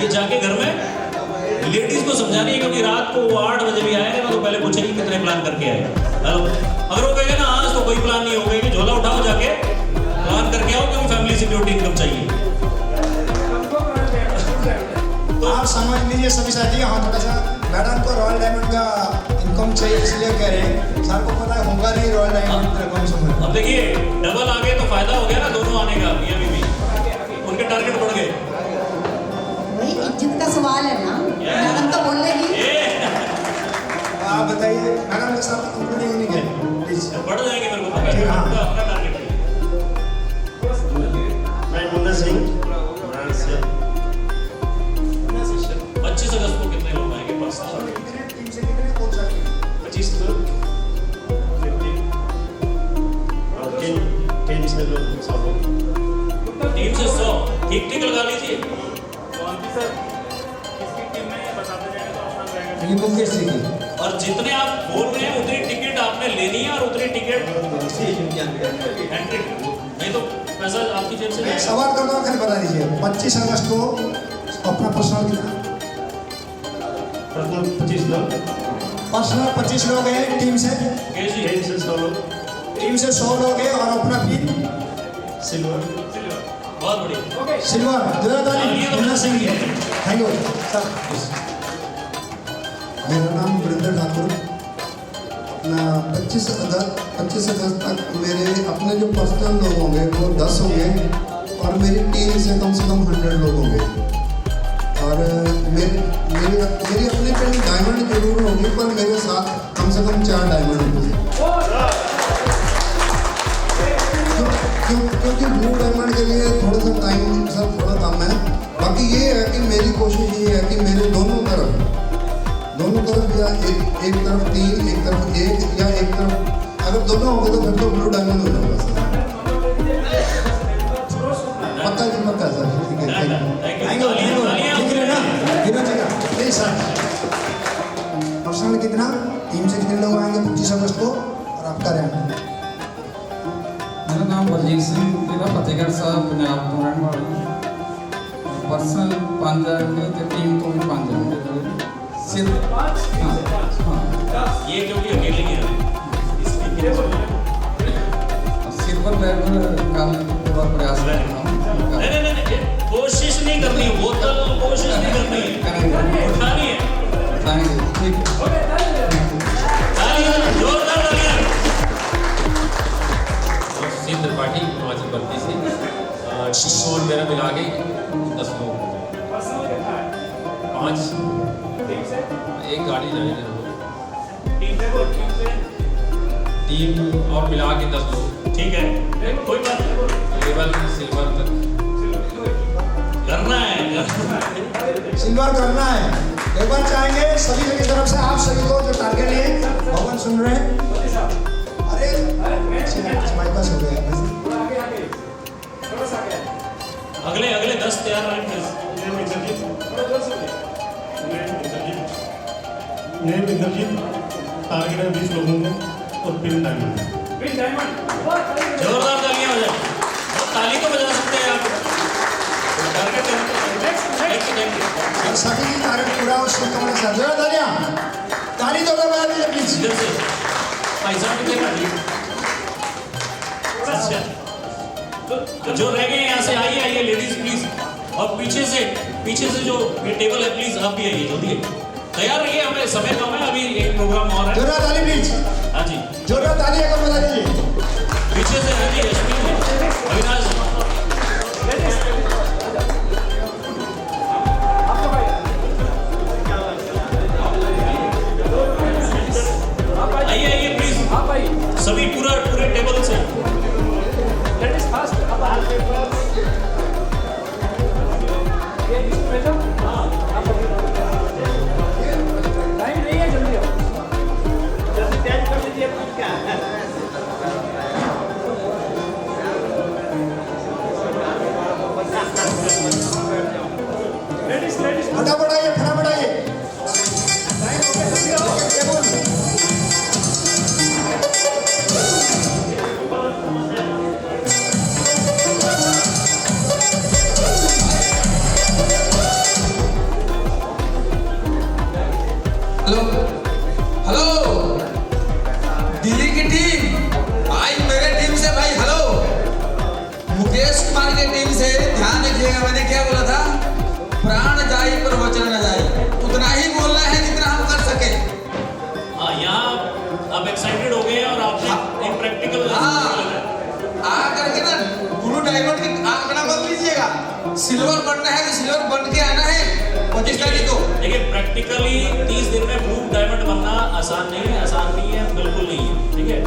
ये जाके घर में लेडीज को समझानी है, क्योंकि रात को वो 8 बजे भी आएंगे ना तो पहले पूछेंगे कितने प्लान करके आए। हेलो, अगर वो कहेगा ना आज तो कोई प्लान नहीं हो गई, कि झोला उठाओ जाके प्लान करके आओ, क्योंकि फैमिली सिक्योरिटी इनकम चाहिए। तो आप समझ लीजिए सभी साथी, हाँ थोड़ा सा मैडम को रॉयल डायमंड का इनकम चाहिए, इसलिए कह रहे हैं। सर को पता है होगा नहीं रॉयल डायमंड का कौन सा। अब देखिए, डबल आ गए तो फायदा हो गया ना दोनों आने का, मियां बीवी, उनके टारगेट बढ़ गए। वही इज्जत का सवाल है ना, मैडम तो बोल लेगी। आप बताइए मैडम के साथ इंक्लूडिंग नहीं है, प्लीज। बढ़ जाएंगे, मेरे को पता है, हाँ। अपना टारगेट है। मैं मुन्ना सिंह ब्रांच से। 25 अगस्त को कितने लोग आएंगे पर्सनल? टीम से कितने कौन सा टीम? 25 लोग, 50 और टीम से लोग 100 लोग। टीम से 100, ठीक लगा लीजिए। मुकेश जी की। और जितने आप बोल रहे हैं उतनी टिकट आपने लेनी है, और उतनी टिकट एंट्री, नहीं तो पैसा आपकी जेब से मैं जाएगा। सवाल करता हूँ, बता दीजिए 25 अगस्त को अपना पर्सनल कितना? पर्सनल 25 लोग, पर्सनल 25 लोग हैं टीम से। मुकेश जी, टीम से 100 लोग, टीम से 100 लोग हैं, और अपना टीम सिल्वर बहुत बढ़िया। सिल्वर जोरदार ताली Hina Singh ji. Thank you sir. मेरा नाम वरिंदर ठाकुर। अपना 25 अगस्त तक मेरे अपने जो पर्सनल लोग होंगे वो 10 होंगे और मेरी टीम से कम 100 लोग होंगे। और मेरी अपनी टीम डायमंड जरूर होगी पर मेरे साथ कम से कम 4 डायमंड होंगे। क्योंकि ब्लू डायमंड के लिए थोड़ा सा टाइम सर थोड़ा कम है। बाकी ये है कि मेरी कोशिश ये है कि मेरे दोनों तरफ या एक तरफ 3 एक तरफ 1 या एक तरफ अगर दोनों होंगे तो फिर तो ब्लू डायमंड हो जाएगा सर। पक्का जी पक्का सर। ठीक है थैंक यू ठीक है ना गिनो जी का प्लीज सर। पर्सनल कितना टीम से कितने लोग आएंगे 25 अगस्त को और आपका रैंक? मेरा नाम बलजीत सिंह मेरा फतेहगढ़ साहब पंजाब तो रहने वाला पर्सनल 5 जाएंगे तो टीम को भी 5 जाएंगे सिर्फ हाँ ये क्योंकि अकेले ही है सिल्वर लेवल का पूरा प्रयास कर रहा हूँ। नहीं, कोशिश नहीं करनी, बोतल कोशिश नहीं करनी है, उठानी है। ठीक है जोरदार तालियां। सिंध त्रिपाठी हिमाचल प्रदेश से टीम और मेरा मिला के 10 लोग 5 एक गाड़ी जाएगी टीम और मिला के 10 लोग। ठीक है, कोई बात नहीं, लेवल सिल्वर तक करना है। सिल्वर करना है। एक बार चाहेंगे सभी की तरफ से आप सभी को जो टारगेट है भवन सुन रहे हैं। अरे माइक पास हो गया। अगले 10 तैयार रहें प्लीज। नेम इंद्रजीत टारगेट है 20 लोगों को और पिन डायमंड। जोरदार तालियां हो जाए। और ताली तो बजा सकते हैं आप। टारगेट सभी की टारगेट पूरा हो शुभकामनाएं सर। जोरदार तालियां ताली तो बजा दीजिए प्लीज। इधर से पैसा कितने का दिया? अच्छा, तो जो रह गए यहाँ से आइए लेडीज प्लीज। और पीछे से जो ये टेबल है प्लीज आप भी आइए जल्दी। तैयार रहिए, हमें समय कम है, अभी एक प्रोग्राम और है। जोरदार ताली प्लीज। हाँ जी, जोरदार ताली एक बजा दीजिए। पीछे से हाँ जी, यशमीन अविनाश आइए प्लीज सभी पूरे टेबल से। फटाफट आइए फटाफट आइए। हेलो दिल्ली की टीम भाई, मेरे टीम से भाई हेलो, मुकेश कुमार की टीम से ध्यान रखिएगा। मैंने क्या बोला था? प्राण जाई पर वचन न जाई। उतना ही बोलना है जितना हम कर सके। हाँ, यहाँ आप एक्साइटेड हो गए और आपने एक प्रैक्टिकल आ करके ना ब्लू डायमंड की आंकड़ा मत लीजिएगा। सिल्वर बनना है तो सिल्वर बन के आना है 25 तारीख को। देखिए प्रैक्टिकली 30 दिन में ब्लू डायमंड बनना आसान नहीं है, बिल्कुल नहीं है। ठीक है,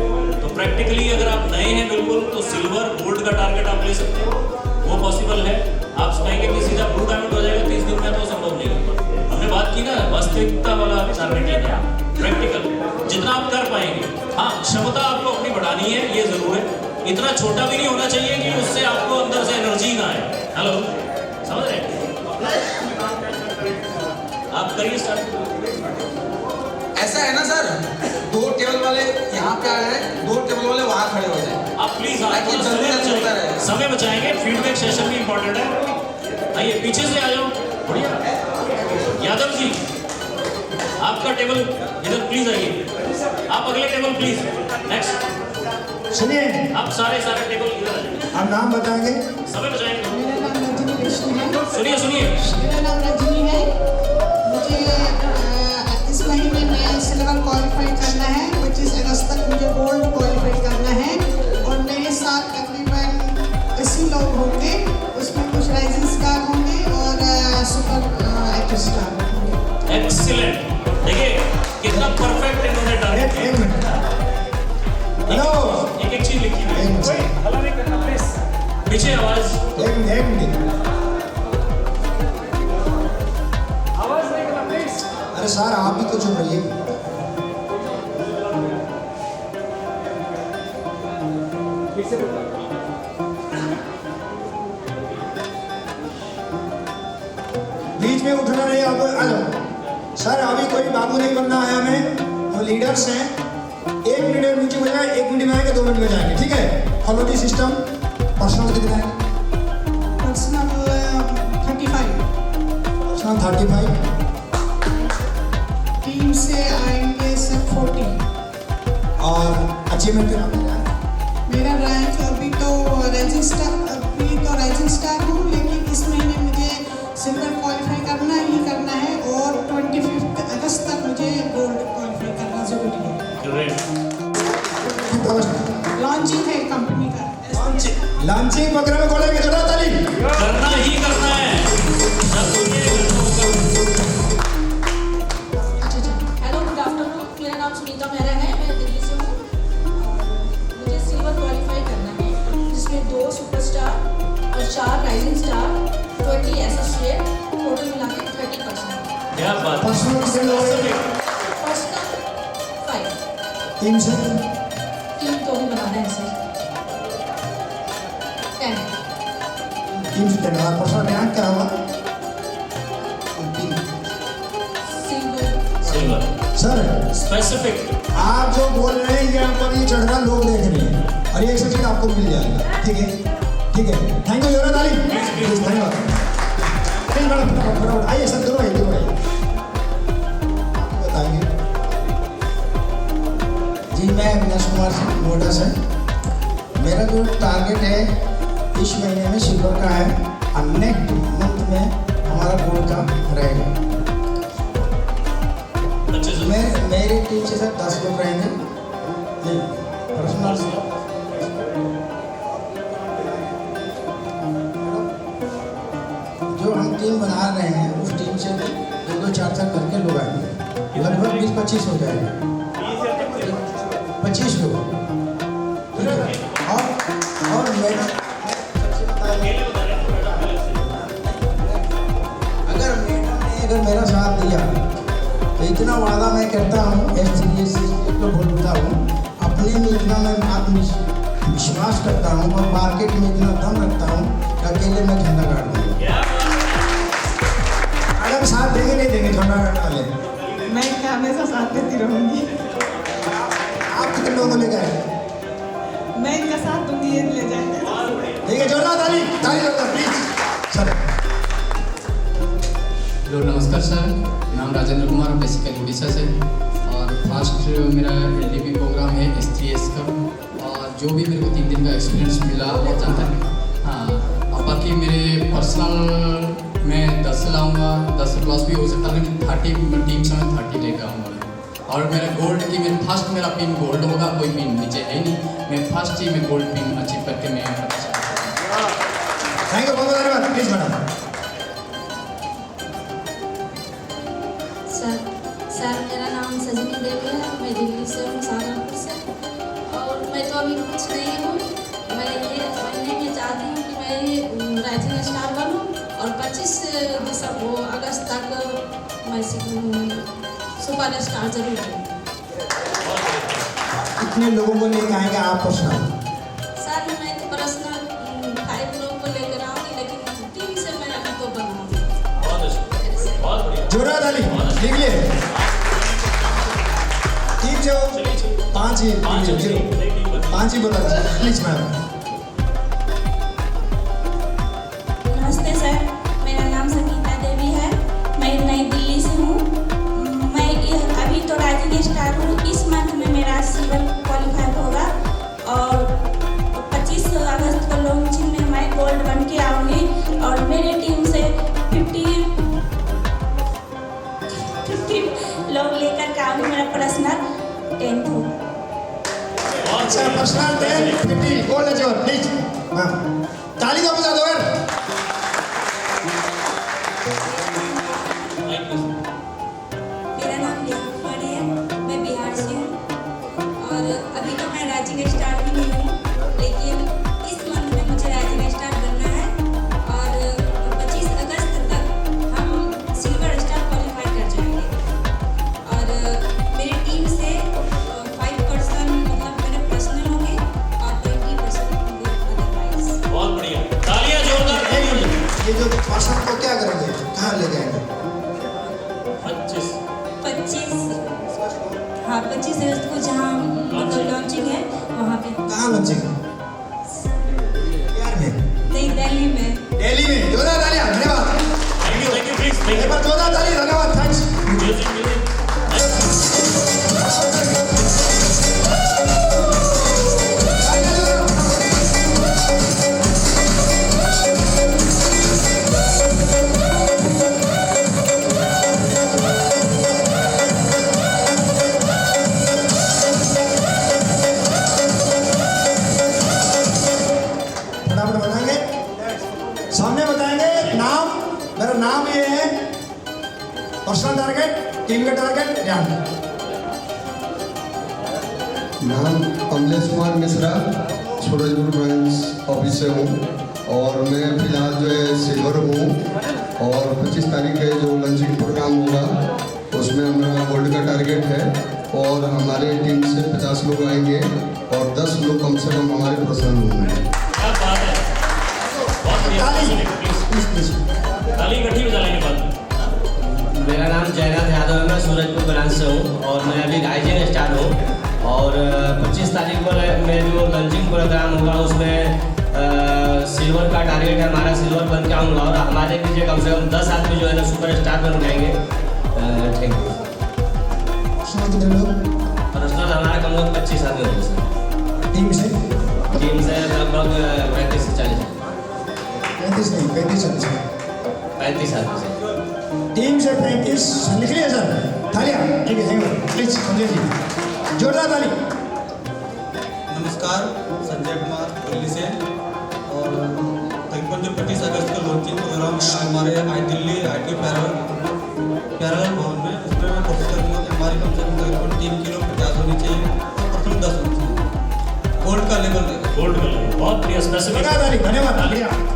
तो प्रैक्टिकली अगर आप नए हैं बिल्कुल तो सिल्वर गोल्ड का टारगेट आप ले सकते हो, वो पॉसिबल है। आप कहेंगे कि सीधा ब्लू डायमंड हो जाएगा 30 दिन में, तो संभव नहीं है। हमने बात की ना वास्तविकता वाला टारगेट लेना, प्रैक्टिकल जितना आप कर पाएंगे। हाँ, क्षमता आपको अपनी बढ़ानी है, ये जरूर है। इतना छोटा भी नहीं होना चाहिए कि उससे आपको अंदर से एनर्जी ना आए। हेलो, समझ रहे हैं? आप करिए स्टार्ट। ऐसा है ना सर, 2 टेबल वाले यहाँ पे आ गए, 2 टेबल वाले वहाँ खड़े हो जाए। आप प्लीज ताकि जल्दी चलता रहे। समय बचाएंगे, फीडबैक सेशन भी इंपॉर्टेंट है। आइए पीछे से आ जाओ। बढ़िया, यादव जी आपका टेबल इधर प्लीज आइए। आप अगले टेबल प्लीज। नेक्स्ट सुनिए, अब सारे टेबल इधर आ जाएंगे, आप नाम बताएंगे? समय बचाएंगे। मेरा नाम रजनी विष्णु है। सुनिए मेरा नाम रजनी है। मुझे इस महीने में सिल्वर क्वालिफाई करना है, 25 अगस्त तक मुझे गोल्ड क्वालिफाई करना है और मेरे साथ तकरीबन 80 लोग होंगे, उसमें कुछ राइजिंग स्टार होंगे और सुपर एक्टिव स्टार होंगे। एक्सीलेंट। देखिए कितना परफेक्ट इन्होंने टारगेट एक मिनट। हेलो, एक चीज लिखी हुई है। एक मिनट, हल्ला नहीं करना प्लीज। पीछे आवाज। एक मिनट। आवाज नहीं करना प्लीज। अरे सर आप भी तो चुप रहिए। पीछे बोलो। बीच में उठना नहीं, आप आ जाओ। सर अभी कोई बाबू नहीं बनना है हमें, हम लीडर्स हैं। 1 मिनट में नीचे हो जाए, 1 मिनट में आएंगे, 2 मिनट में जाएंगे, ठीक है? Follow the system. पर्सनल कितना है? पर्सनल 35। पर्सनल 35। टीम से आएंगे सब 40। और अचीवमेंट के नाम क्या है? मेरा रैंक अभी तो राइजिंग स्टार हूँ, लेकिन इस महीने मुझे सिल्वर क्वालिफाई करना है और 25 अगस्त तक मुझे गोल्ड क्वालिफाई करना जरूरी है। ग्रेट। लॉन्चिंग है कंपनी का। लॉन्चिंग वगैरह में बोलेंगे जरा ताली। करना ही करना है। Hello, good afternoon. मेरा नाम सुनीता मेहरा है, मैं दिल्ली से हूँ। मुझे सिल्वर क्वालिफाई करना है, जिसमें 2 सुपरस्टार और 4 राइजिंग स्टार, 20 एसोसिएट, टोटल मिला के 30%। क्या बात। पर्सनल कितने लोग हैं? पर्सनल 5। टीम से टीम तो भी बनाना है सर। 10। टीम से 10। और पर्सनल रैंक क्या होगा? सिल्वर। Sir specific. आप जो बोल रहे हैं यहाँ पर ये चढ़ रहा, लोग देख रहे हैं और ये सब चीज आपको मिल जाएगा, ठीक है? ठीक है, थैंक यू जोरा ताली। धन्यवाद। प्लीज मैडम फटाफट आइए सर, दोनों आइए। आप बताएंगे? जी मैं अविनाश कुमार सिंह नोएडा से। मेरा जो टारगेट है इस महीने में सिल्वर का है और नेक्स्ट मंथ में हमारा गोल्ड का रहेगा। मेरी टीम से सर 10 लोग रहेंगे। जी पर्सनल जो हम टीम बना रहे हैं उस टीम से भी 2-2, 4-4 करके लोग आएंगे, लगभग 20-25 हो जाएगा। 25 लोग, ठीक है? और मेरा अगर मेरा साथ दिया तो इतना वादा मैं करता हूँ, को बोलता हूँ, अपने में इतना मैं आत्मविश्वास करता हूँ और मार्केट में इतना दम रखता हूँ कि अकेले मैं झंडा गाड़ दूँगा। अगर साथ देंगे नहीं देंगे झंडा गाड़ने वाले? मैं हमेशा साथ देती रहूँगी। आप कितने लोगों को लेकर आए? मैं इनका साथ दूंगी, ये ले जाएंगे। ठीक है, जोरदार ताली जोरदार प्लीज सर। हेलो नमस्कार सर, नाम राजेंद्र कुमार, बेसिकली उड़ीसा से। और फर्स्ट मेरा LDP प्रोग्राम है STS का, और जो भी मेरे को 3 दिन का एक्सपीरियंस मिला बहुत ज़्यादा। हाँ, और बाकी मेरे पर्सनल मैं 10 लाऊंगा, 10 प्लस भी हो सकता है, लेकिन 30 टीम से मैं 30 लेकर आऊँगा। और मेरा गोल्ड की मेरा पिन गोल्ड होगा, कोई पिन नीचे है नहीं। मैं फर्स्ट ही में गोल्ड पिन अचीव करके मैं थैंक यू, बहुत धन्यवाद। Please madam. सर मेरा नाम सजनी देवी है, मैं दिल्ली से हूँ, सहारनपुर से। और मैं तो अभी कुछ नहीं हूँ, मैं ये बनने में चाहती हूँ कि मैं राइजिंग स्टार बनूँ और 25 अगस्त तक मैं सुपर स्टार जरूर बनूँ। कितने लोगों को लेकर आएंगे आप पर्सनल? सर मैं तो पर्सनल 5 लोगों को लेकर आऊँगी, लेकिन टीम से मैं अभी तो बनाऊँगी। जोरदार ताली लिख लिए। टीम जो 5 ही बोला प्लीज मैडम। नमस्ते सर, मेरा नाम संगीता देवी है, मैं नई दिल्ली से हूँ। मैं अभी तो राइजिंग स्टार हूँ, इस मंथ में मेरा सिल्वर क्वालिफाई होगा और अच्छा पर्सनल 10 50 गोल्ड अचीवर प्लीज हाँ ताली दो बजा दो यार मेरा नाम नेहा कुमारी है, मैं बिहार से हूँ और अभी तो मैं राइजिंग स्टार भी नहीं हूँ, लेकिन इस मंथ में मुझे राइजिंग स्टार बनना है और 25 अगस्त तक हम सिल्वर स्टार क्वालिफाई कर जाएंगे और मेरी टीम से 5% मतलब मेरे पर्सनल होंगे और 20% होंगे अदरवाइज। बहुत बढ़िया, तालियां जोरदार तालियां। ये जो पर्सन को क्या करेंगे कहाँ ले जाएंगे 25 अगस्त को जहाँ मतलब लॉन्चिंग है वहाँ पे। कहाँ लॉन्चिंग बिहार में नहीं, दिल्ली में। दिल्ली में जोरदार तालियां धन्यवाद थैंक यू प्लीज थैंक एक बार जोरदार ताली धन्यवाद थैंक्स फटाफट बताएंगे सामने बताएंगे नाम मेरा नाम ये है पर्सनल टारगेट टीम का टारगेट ध्यान नाम कमलेश कुमार मिश्रा सूरजपुर ब्रांच ऑफिस से हूँ और मैं फिलहाल जो है सिल्वर हूँ और 25 तारीख के जो लंचिंग प्रोग्राम होगा उसमें हमारा गोल्ड का टारगेट है और हमारे टीम से 50 लोग आएंगे और 10 लोग कम से कम हमारे पर्सनल होंगे। क्या बात है, बहुत बढ़िया। प्लीज ताली इकट्ठी बजा लेंगे बाद में। मेरा नाम जयनाथ यादव है, मैं सूरजपुर ब्रांच से हूँ और मैं अभी राइजिंग स्टार हूँ और 25 तारीख को मैं जो लंचिंग प्रोग्राम होगा उसमें सिल्वर का टारगेट है हमारा, सिल्वर बन के आऊँगा और हमारे पीछे कम से कम 10 आदमी जो है ना सुपर स्टार बन जाएंगे। Thank you. पर्सनल हमारा कम से कम 25 आदमी होंगे सर। टीम से लगभग 35 से 40। 35 नहीं 35 40 35 आदमी से। टीम से 35 लिख लिया सर तालियां ठीक है thank you please Sanjay ji जोरदार ताली। नमस्कार, संजय कुमार दिल्ली से और तकरीबन जो 25 अगस्त का लॉन्चिंग प्रोग्राम है हमारे दिल्ली IT पैरेलल भवन में, उसमें मैं कोशिश करूँगा कि हमारी कम से कम तकरीबन 3 किलो 50 होनी चाहिए और प्रथम 10 होनी चाहिए। गोल्ड का लेवल गोल्ड का लेवल बहुत बढ़िया स्पेसिफिक। धन्यवाद।